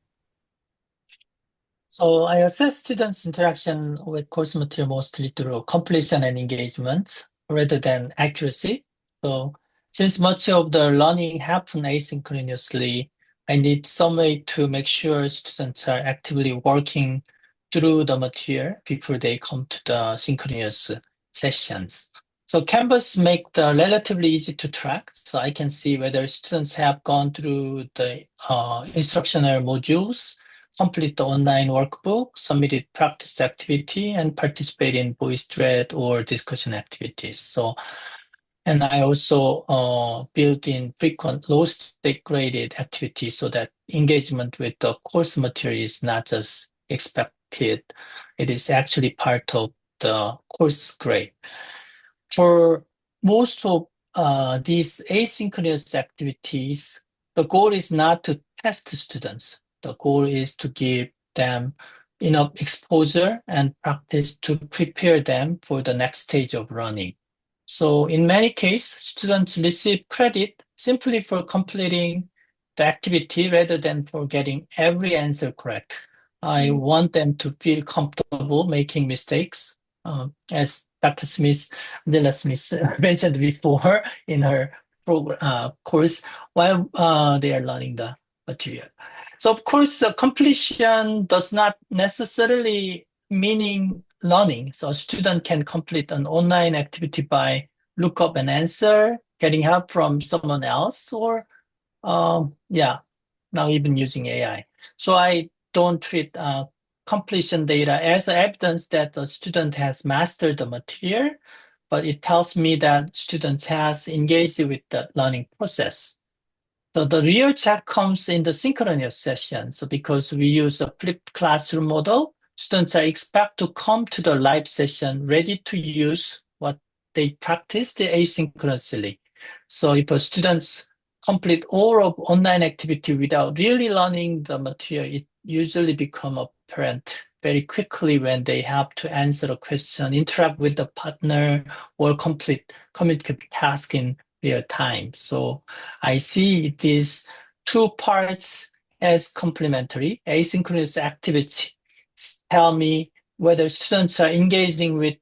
So I assess students' interaction with course material mostly through completion and engagement rather than accuracy. So since much of the learning happens asynchronously, I need some way to make sure students are actively working through the material before they come to the synchronous sessions. So Canvas make the relatively easy to track, so I can see whether students have gone through the instructional modules, complete the online workbook, submitted practice activity, and participate in voice thread or discussion activities. So, and I also built in frequent low-stake graded activities so that engagement with the course material is not just expected, it is actually part of the course grade. For most of these asynchronous activities, the goal is not to test students. The goal is to give them enough exposure and practice to prepare them for the next stage of learning. So in many cases, students receive credit simply for completing the activity rather than for getting every answer correct. I want them to feel comfortable making mistakes, as Dr. Dilla Smith mentioned before in her course while they are learning the material. So of course, completion does not necessarily meaning learning. So a student can complete an online activity by look up an answer, getting help from someone else, or now even using AI. So I don't treat completion data as evidence that the student has mastered the material, but it tells me that students has engaged with the learning process. So the real check comes in the synchronous session. So because we use a flipped classroom model, students are expected to come to the live session ready to use what they practiced asynchronously. So if a students complete all of online activity without really learning the material, it usually become apparent very quickly when they have to answer a question, interact with the partner, or complete communicative task in real time. So I see these two parts as complementary. Asynchronous activities tell me whether students are engaging with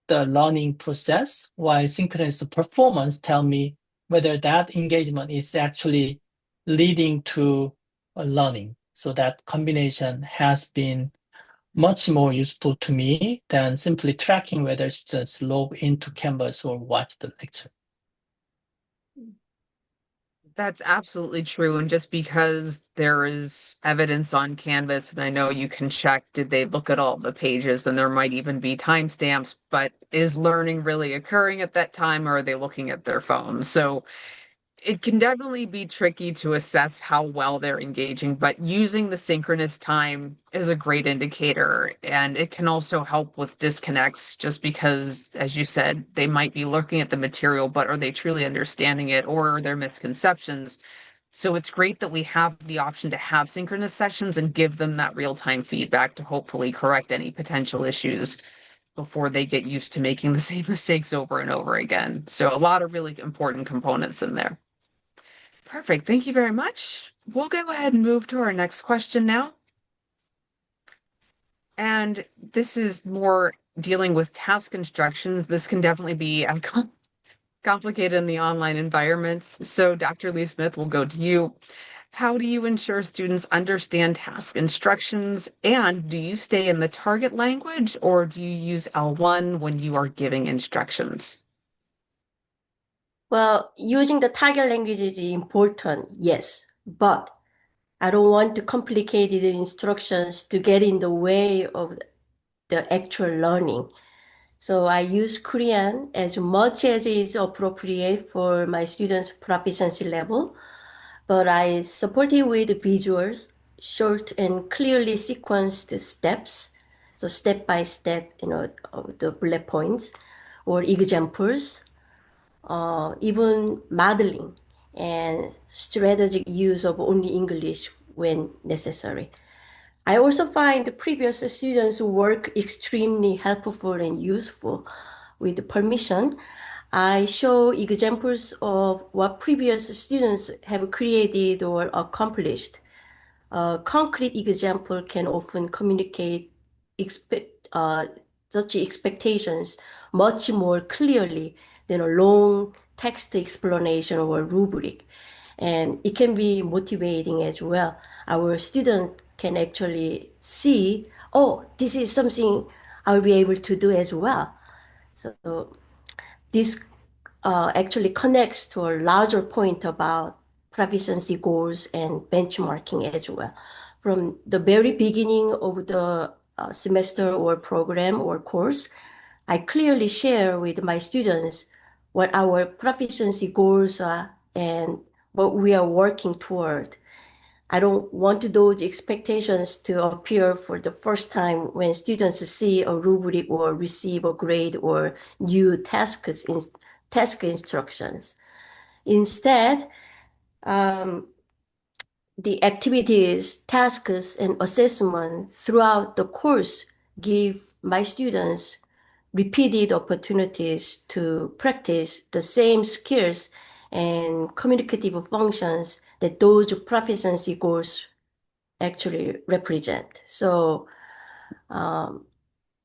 the learning process, while synchronous performance tell me whether that engagement is actually leading to learning. So that combination has been much more useful to me than simply tracking whether students log into Canvas or watch the lecture. That's absolutely true. And just because there is evidence on Canvas, and I know you can check, did they look at all the pages? And there might even be timestamps, but is learning really occurring at that time, or are they looking at their phones? So it can definitely be tricky to assess how well they're engaging, but using the synchronous time is a great indicator. And it can also help with disconnects, just because, as you said, they might be looking at the material, but are they truly understanding it, or are there misconceptions? So it's great that we have the option to have synchronous sessions and give them that real-time feedback to hopefully correct any potential issues before they get used to making the same mistakes over and over again. So a lot of really important components in there. Perfect. Thank you very much. We'll go ahead and move to our next question now. And this is more dealing with task instructions. This can definitely be complicated in the online environments. So Dr. Lee Smith, will go to you. How do you ensure students understand task instructions? And do you stay in the target language, or do you use L1 when you are giving instructions? Well, using the target language is important, yes, but I don't want to complicated instructions to get in the way of the actual learning. So I use Korean as much as is appropriate for my students' proficiency level, but I support it with visuals, short and clearly sequenced steps. So step by step, the bullet points or examples, even modeling and strategic use of only English when necessary. I also find the previous students' work extremely helpful and useful. With permission, I show examples of what previous students have created or accomplished. A concrete example can often communicate such expectations much more clearly than a long text explanation or rubric. And it can be motivating as well. Our student can actually see, oh, this is something I'll be able to do as well. So this actually connects to a larger point about proficiency goals and benchmarking as well. From the very beginning of the semester or program or course, I clearly share with my students what our proficiency goals are and what we are working toward. I don't want those expectations to appear for the first time when students see a rubric or receive a grade or new task instructions. Instead, the activities, tasks, and assessments throughout the course give my students repeated opportunities to practice the same skills and communicative functions that those proficiency goals actually represent. So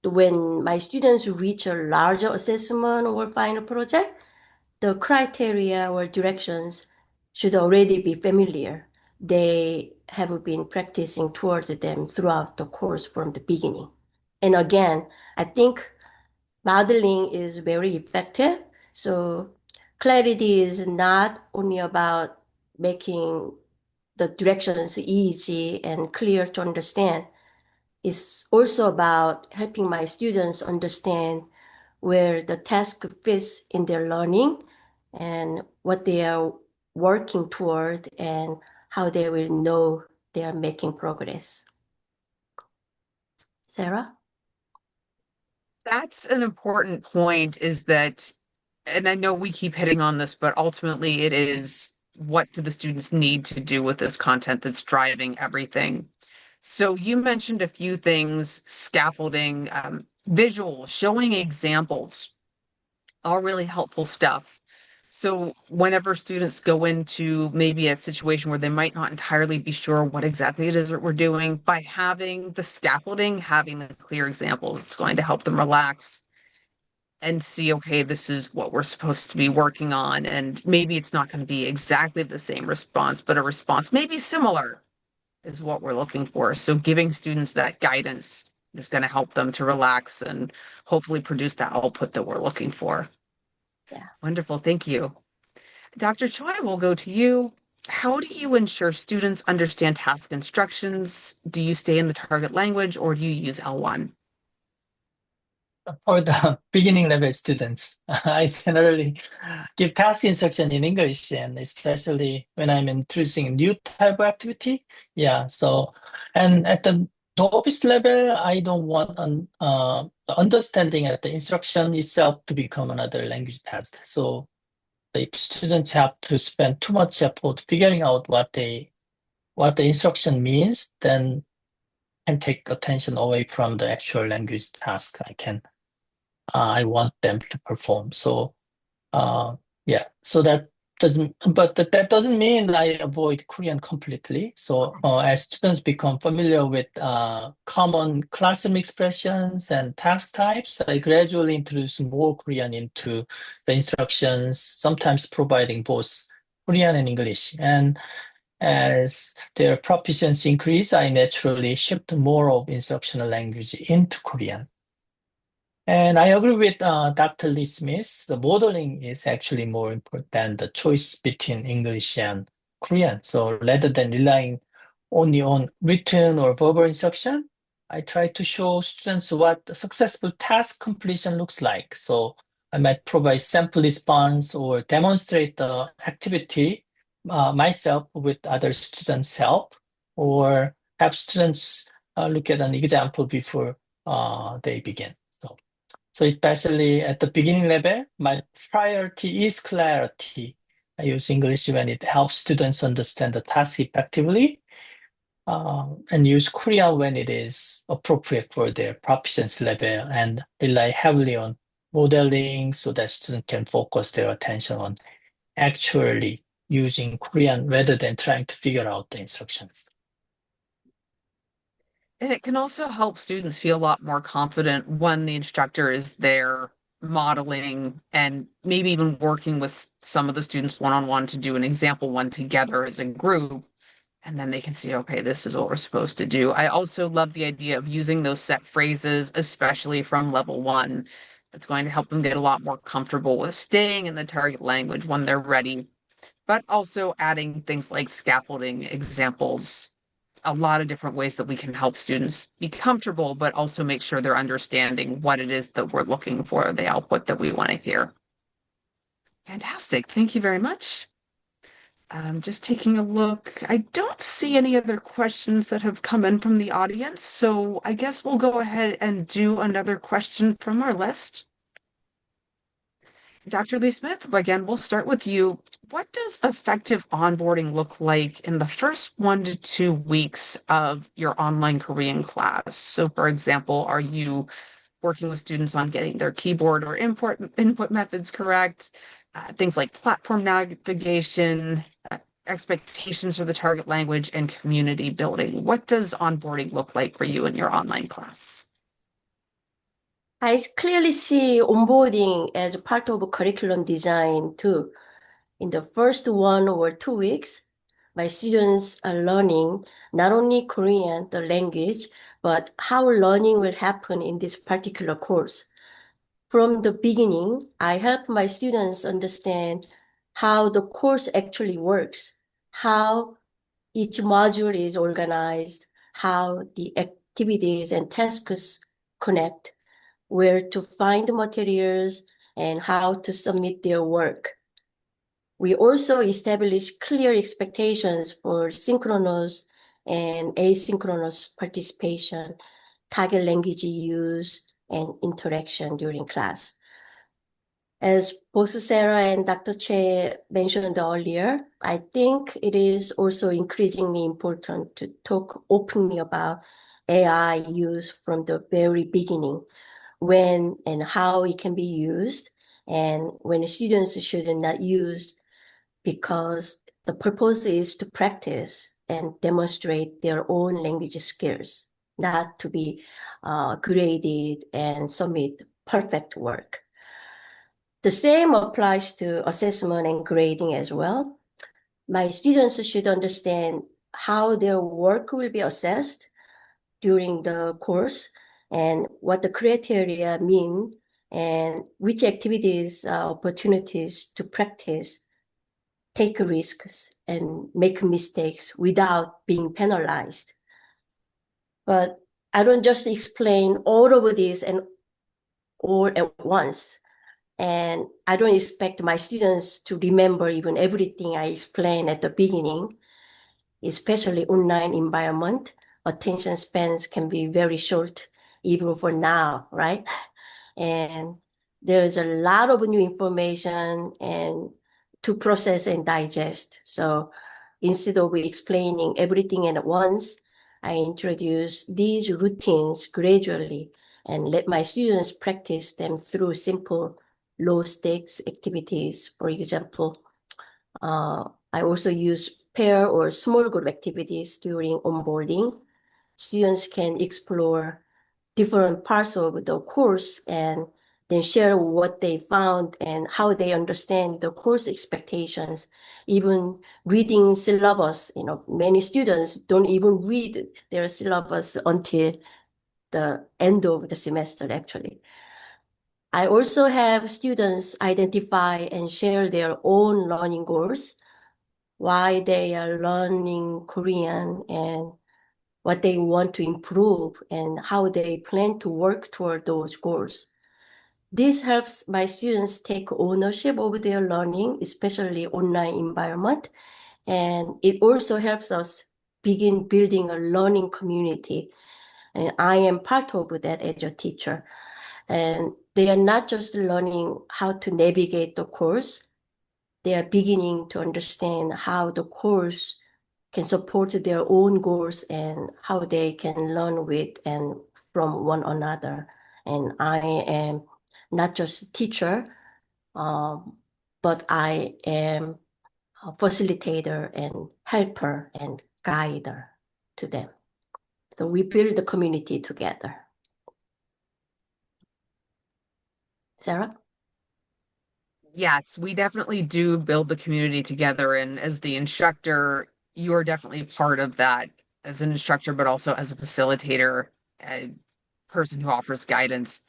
when my students reach a larger assessment or final project, the criteria or directions should already be familiar. They have been practicing towards them throughout the course from the beginning. And again, I think modeling is very effective. So clarity is not only about making the directions easy and clear to understand. It's also about helping my students understand where the task fits in their learning and what they are working toward and how they will know they are making progress. Sarah? That's an important point, is that, and I know we keep hitting on this, but ultimately it is what do the students need to do with this content that's driving everything. So you mentioned a few things, scaffolding, visual, showing examples, all really helpful stuff. So whenever students go into maybe a situation where they might not entirely be sure what exactly it is that we're doing, by having the scaffolding, having the clear examples, it's going to help them relax and see, okay, this is what we're supposed to be working on. And maybe it's not going to be exactly the same response, but a response maybe similar is what we're looking for. So giving students that guidance is going to help them to relax and hopefully produce that output that we're looking for. Yeah. Wonderful. Thank you. Dr. Choi, we'll go to you. How do you ensure students understand task instructions? Do you stay in the target language or do you use L1? For the beginning level students, I generally give task instruction in English, and especially when I'm introducing a new type of activity. Yeah, so, and at the novice level, I don't want understanding at the instruction itself to become another language task. So if students have to spend too much effort figuring out what the instruction means, then can take attention away from the actual language task I want them to perform. So yeah, so that doesn't mean I avoid Korean completely. So as students become familiar with common classroom expressions and task types, I gradually introduce more Korean into the instructions, sometimes providing both Korean and English. And as their proficiency increase, I naturally shift more of instructional language into Korean. And I agree with Dr. Lee Smith. The modeling is actually more important than the choice between English and Korean. So rather than relying only on written or verbal instruction, I try to show students what a successful task completion looks like. So I might provide sample response or demonstrate the activity myself with other students' help, or have students look at an example before they begin. So especially at the beginning level, my priority is clarity. I use English when it helps students understand the task effectively, and use Korean when it is appropriate for their proficiency level, and rely heavily on modeling so that students can focus their attention on actually using Korean rather than trying to figure out the instructions. And it can also help students feel a lot more confident when the instructor is there modeling and maybe even working with some of the students one-on-one to do an example one together as a group. And then they can see, okay, this is what we're supposed to do. I also love the idea of using those set phrases, especially from level one. It's going to help them get a lot more comfortable with staying in the target language when they're ready, but also adding things like scaffolding examples, a lot of different ways that we can help students be comfortable, but also make sure they're understanding what it is that we're looking for, the output that we want to hear. Fantastic. Thank you very much. Just taking a look. I don't see any other questions that have come in from the audience, so I guess we'll go ahead and do another question from our list. Dr. Lee Smith, again, we'll start with you. What does effective onboarding look like in the first 1 to 2 weeks of your online Korean class? So, for example, are you working with students on getting their keyboard or input methods correct? Things like platform navigation, expectations for the target language, and community building. What does onboarding look like for you in your online class? I clearly see onboarding as part of a curriculum design too. In the first 1 or 2 weeks, my students are learning not only Korean, the language, but how learning will happen in this particular course. From the beginning, I help my students understand how the course actually works, how each module is organized, how the activities and tasks connect, where to find materials, and how to submit their work. We also establish clear expectations for synchronous and asynchronous participation, target language use, and interaction during class. As both Sarah and Dr. Che mentioned earlier, I think it is also increasingly important to talk openly about AI use from the very beginning, when and how it can be used, and when students should not use, because the purpose is to practice and demonstrate their own language skills, not to be graded and submit perfect work. The same applies to assessment and grading as well. My students should understand how their work will be assessed during the course and what the criteria mean and which activities are opportunities to practice, take risks, and make mistakes without being penalized. But I don't just explain all of this and all at once. And I don't expect my students to remember even everything I explained at the beginning, especially online environment. Attention spans can be very short, even for now, right? And there's a lot of new information and to process and digest. So instead of explaining everything at once, I introduce these routines gradually and let my students practice them through simple low stakes activities. For example, I also use pair or small group activities during onboarding. Students can explore different parts of the course and then share what they found and how they understand the course expectations. Even reading syllabus, many students don't even read their syllabus until the end of the semester, actually. I also have students identify and share their own learning goals, why they are learning Korean and what they want to improve and how they plan to work toward those goals. This helps my students take ownership over their learning, especially online environment. And it also helps us begin building a learning community. And I am part of that as a teacher. And they are not just learning how to navigate the course, they are beginning to understand how the course can support their own goals and how they can learn with and from one another. And I am not just a teacher, but I am a facilitator and helper and guider to them. So we build the community together. Sarah? Yes, we definitely do build the community together. And as the instructor, you are definitely part of that as an instructor, but also as a facilitator, a person who offers guidance.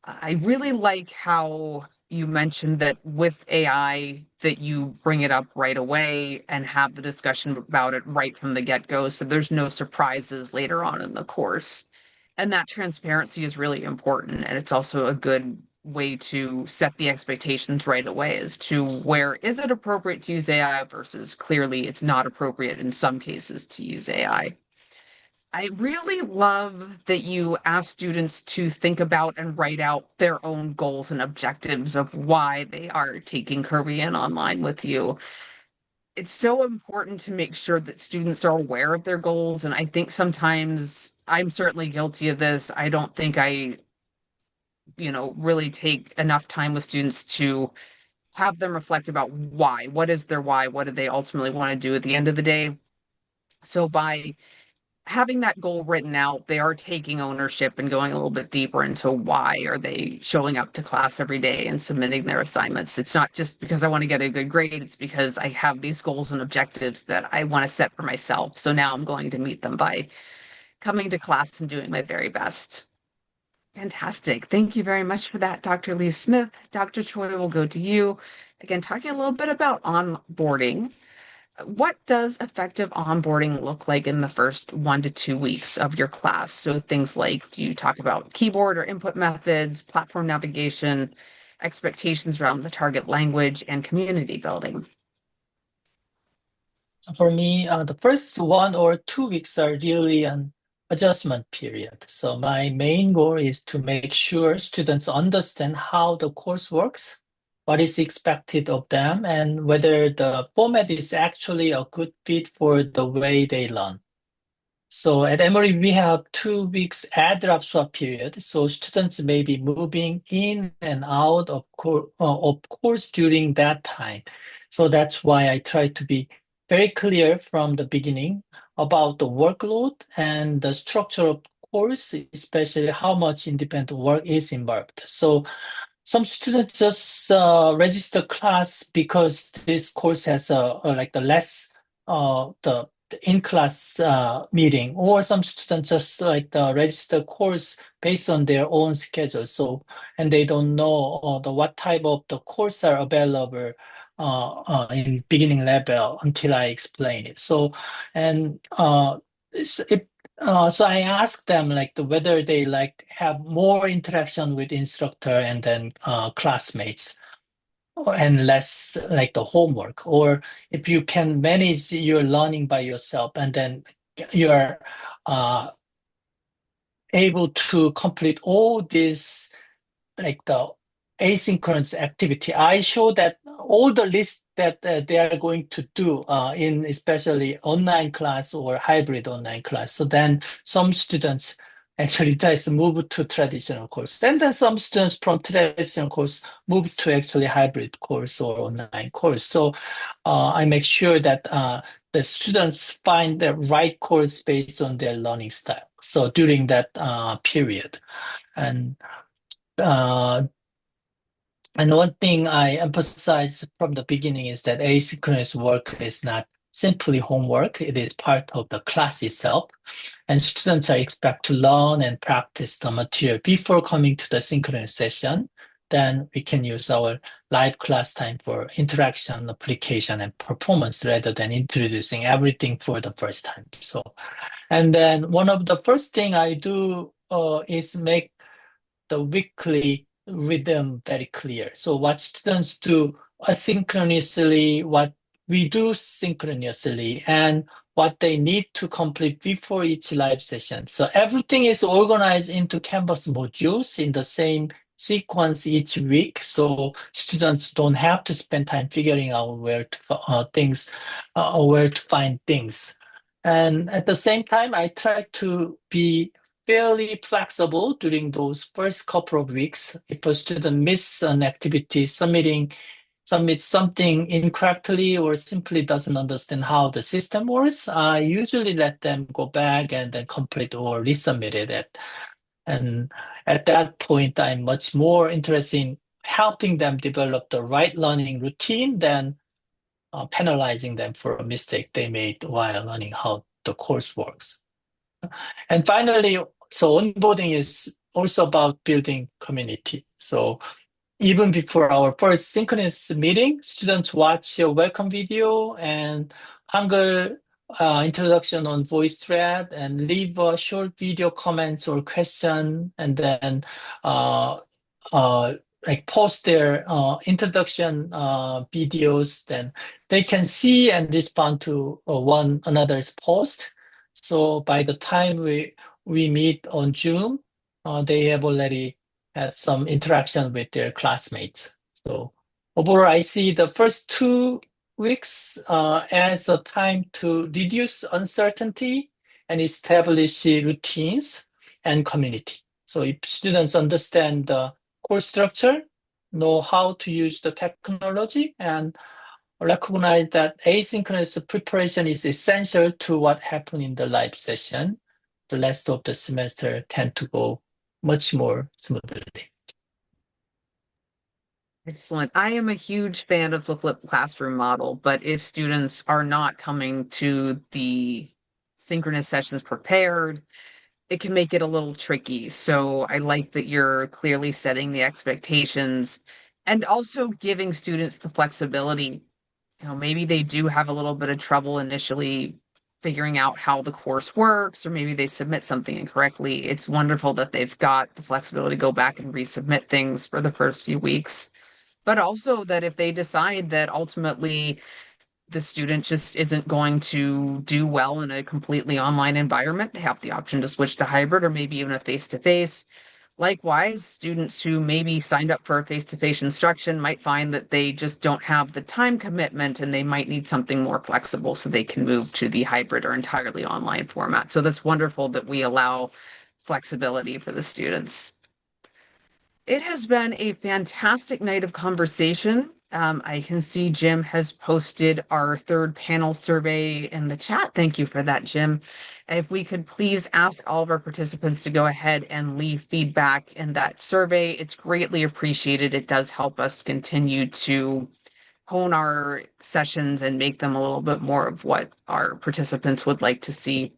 I really like how you mentioned that with AI that you bring it up right away and have the discussion about it right from the get-go, so there's no surprises later on in the course. And that transparency is really important. And it's also a good way to set the expectations right away as to where is it appropriate to use AI versus clearly it's not appropriate in some cases to use AI. I really love that you ask students to think about and write out their own goals and objectives of why they are taking Korean online with you. It's so important to make sure that students are aware of their goals. And I think sometimes I'm certainly guilty of this. I don't think I, really take enough time with students to have them reflect about why. What is their why? What do they ultimately want to do at the end of the day? So by having that goal written out, they are taking ownership and going a little bit deeper into why are they showing up to class every day and submitting their assignments. It's not just because I want to get a good grade, it's because I have these goals and objectives that I want to set for myself. So now I'm going to meet them by coming to class and doing my very best. Fantastic. Thank you very much for that, Dr. Lee Smith. Dr. Choi, will go to you. Again, talking a little bit about onboarding. What does effective onboarding look like in the first 1 to 2 weeks of your class? So things like, do you talk about keyboard or input methods, platform navigation, expectations around the target language, and community building? For me, the first 1 or 2 weeks are really an adjustment period. So my main goal is to make sure students understand how the course works what is expected of them, and whether the format is actually a good fit for the way they learn. So at Emory, we have 2 weeks add-drop swap period. So students may be moving in and out of course during that time. So that's why I try to be very clear from the beginning about the workload and the structure of course, especially how much independent work is involved. So some students just register class because this course has like the less the in-class meeting, or some students just like the register course based on their own schedule. So, and they don't know what type of the course are available in beginning level until I explain it. So, and so I asked them like whether they like have more interaction with instructor and then classmates, and less like the homework, or if you can manage your learning by yourself and then you're able to complete all this like the asynchronous activity. I show that all the lists that they are going to do in especially online class or hybrid online class. So then some students actually just move to traditional course. And then some students from traditional course move to actually hybrid course or online course. So I make sure that the students find the right course based on their learning style. So during that period. Uh, and one thing I emphasize from the beginning is that asynchronous work is not simply homework. It is part of the class itself. And students are expected to learn and practice the material before coming to the synchronous session. Then we can use our live class time for interaction, application, and performance rather than introducing everything for the first time. So, and then one of the first thing I do is make the weekly rhythm very clear. So what students do asynchronously, what we do synchronously, and what they need to complete before each live session. So everything is organized into Canvas modules in the same sequence each week. So students don't have to spend time figuring out where to find things. And at the same time, I try to be fairly flexible during those first couple of weeks. If a student misses an activity, submits something incorrectly or simply doesn't understand how the system works, I usually let them go back and then complete or resubmit it. And at that point, I'm much more interested in helping them develop the right learning routine than penalizing them for a mistake they made while learning how the course works. And finally, so onboarding is also about building community. So even before our first synchronous meeting, students watch a welcome video and Hangul introduction on voice thread and leave a short video comments or question, and then like post their introduction videos. Then they can see and respond to one another's post. So by the time we meet on June, they have already had some interaction with their classmates. So overall, I see the first 2 weeks as a time to reduce uncertainty and establish routines and community. So if students understand the course structure, know how to use the technology, and recognize that asynchronous preparation is essential to what happened in the live session, the rest of the semester tend to go much more smoothly. Excellent. I am a huge fan of the flipped classroom model, but if students are not coming to the synchronous sessions prepared, it can make it a little tricky. So I like that you're clearly setting the expectations and also giving students the flexibility. Maybe they do have a little bit of trouble initially figuring out how the course works, or maybe they submit something incorrectly. It's wonderful that they've got the flexibility to go back and resubmit things for the first few weeks. But also that if they decide that ultimately the student just isn't going to do well in a completely online environment, they have the option to switch to hybrid or maybe even a face-to-face. Likewise, students who maybe signed up for a face-to-face instruction might find that they just don't have the time commitment and they might need something more flexible so they can move to the hybrid or entirely online format. So that's wonderful that we allow flexibility for the students. It has been a fantastic night of conversation. I can see Jim has posted our third panel survey in the chat. Thank you for that, Jim. If we could please ask all of our participants to go ahead and leave feedback in that survey, it's greatly appreciated. It does help us continue to hone our sessions and make them a little bit more of what our participants would like to see.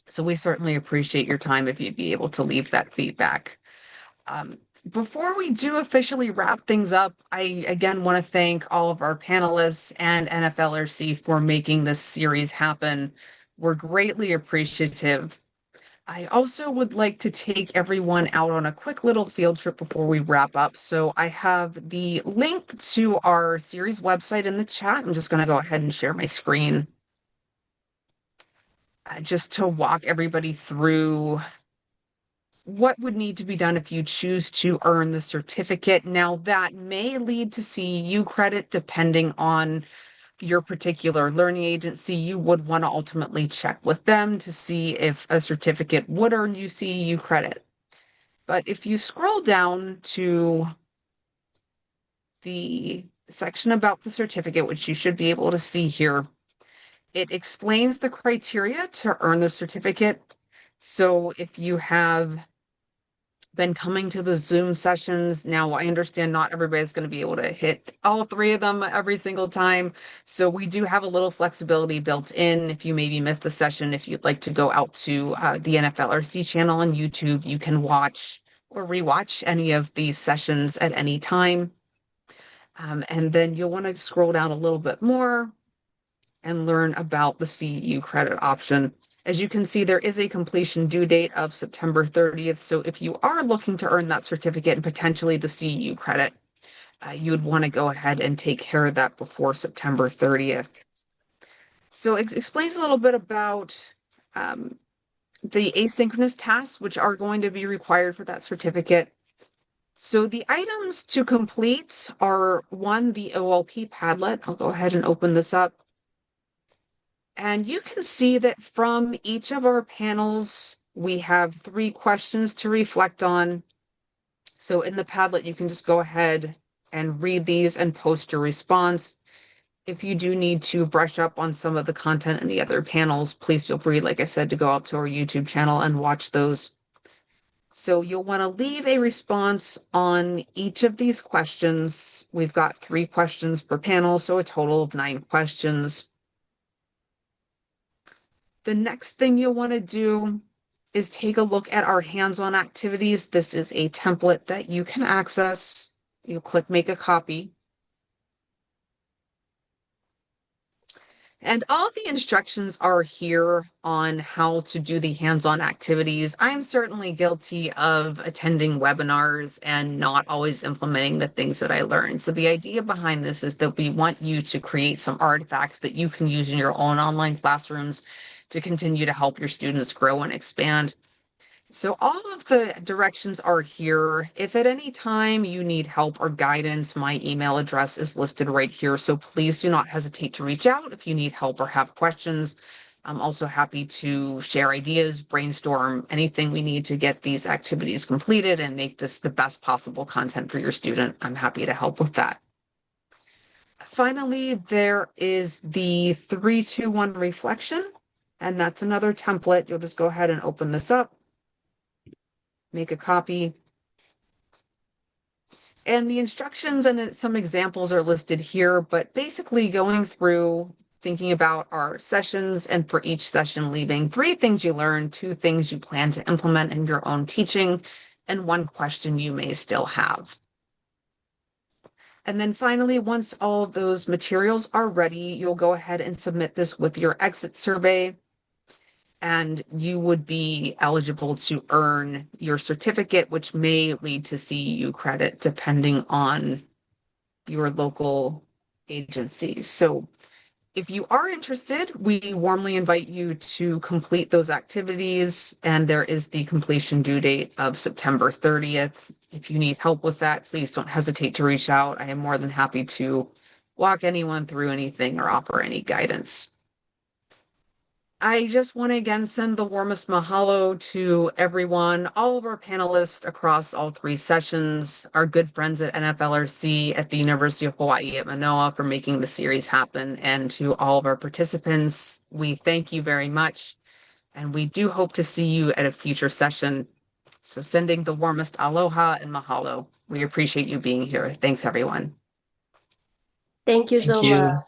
So we certainly appreciate your time if you'd be able to leave that feedback. Before we do officially wrap things up, I again want to thank all of our panelists and NFLRC for making this series happen. We're greatly appreciative. I also would like to take everyone out on a quick little field trip before we wrap up. So I have the link to our series website in the chat. I'm just going to go ahead and share my screen just to walk everybody through what would need to be done if you choose to earn the certificate. Now, that may lead to CEU credit depending on your particular learning agency. You would want to ultimately check with them to see if a certificate would earn you CEU credit. But if you scroll down to the section about the certificate, which you should be able to see here, it explains the criteria to earn the certificate. So if you have been coming to the Zoom sessions. Now, I understand not everybody's going to be able to hit all three of them every single time. So we do have a little flexibility built in. If you maybe missed a session, if you'd like to go out to the NFLRC channel on YouTube, you can watch or rewatch any of these sessions at any time. And then you'll want to scroll down a little bit more and learn about the CEU credit option. As you can see, there is a completion due date of September 30th. So if you are looking to earn that certificate and potentially the CEU credit, you would want to go ahead and take care of that before September 30th. So it explains a little bit about the asynchronous tasks, which are going to be required for that certificate. So the items to complete are, one, the OLP Padlet. I'll go ahead and open this up. And you can see that from each of our panels, we have 3 questions to reflect on. So in the Padlet, you can just go ahead and read these and post your response. If you do need to brush up on some of the content in the other panels, please feel free, like I said, to go out to our YouTube channel and watch those. So you'll want to leave a response on each of these questions. We've got 3 questions per panel, so a total of 9 questions. The next thing you'll want to do is take a look at our hands-on activities. This is a template that you can access. You click make a copy. And all the instructions are here on how to do the hands-on activities. I'm certainly guilty of attending webinars and not always implementing the things that I learned. So the idea behind this is that we want you to create some artifacts that you can use in your own online classrooms to continue to help your students grow and expand. So all of the directions are here. If at any time you need help or guidance, my email address is listed right here. So please do not hesitate to reach out if you need help or have questions. I'm also happy to share ideas, brainstorm anything we need to get these activities completed and make this the best possible content for your student. I'm happy to help with that. Finally, there is the 3-2-1 reflection, and that's another template. You'll just go ahead and open this up. Make a copy. And the instructions and some examples are listed here, but basically going through, thinking about our sessions, and for each session leaving 3 things you learned, 2 things you plan to implement in your own teaching, and 1 question you may still have. And then finally, once all of those materials are ready, you'll go ahead and submit this with your exit survey, and you would be eligible to earn your certificate, which may lead to CEU credit depending on your local agency. So If you are interested, we warmly invite you to complete those activities, and there is the completion due date of September 30th. If you need help with that, please don't hesitate to reach out. I am more than happy to walk anyone through anything or offer any guidance. I just want to again send the warmest mahalo to everyone, all of our panelists across all three sessions, our good friends at NFLRC at the University of Hawaii at Manoa for making the series happen, and to all of our participants, we thank you very much, and we do hope to see you at a future session. So sending the warmest aloha and mahalo. We appreciate you being here. Thanks, everyone. Thank you Thank so you. much.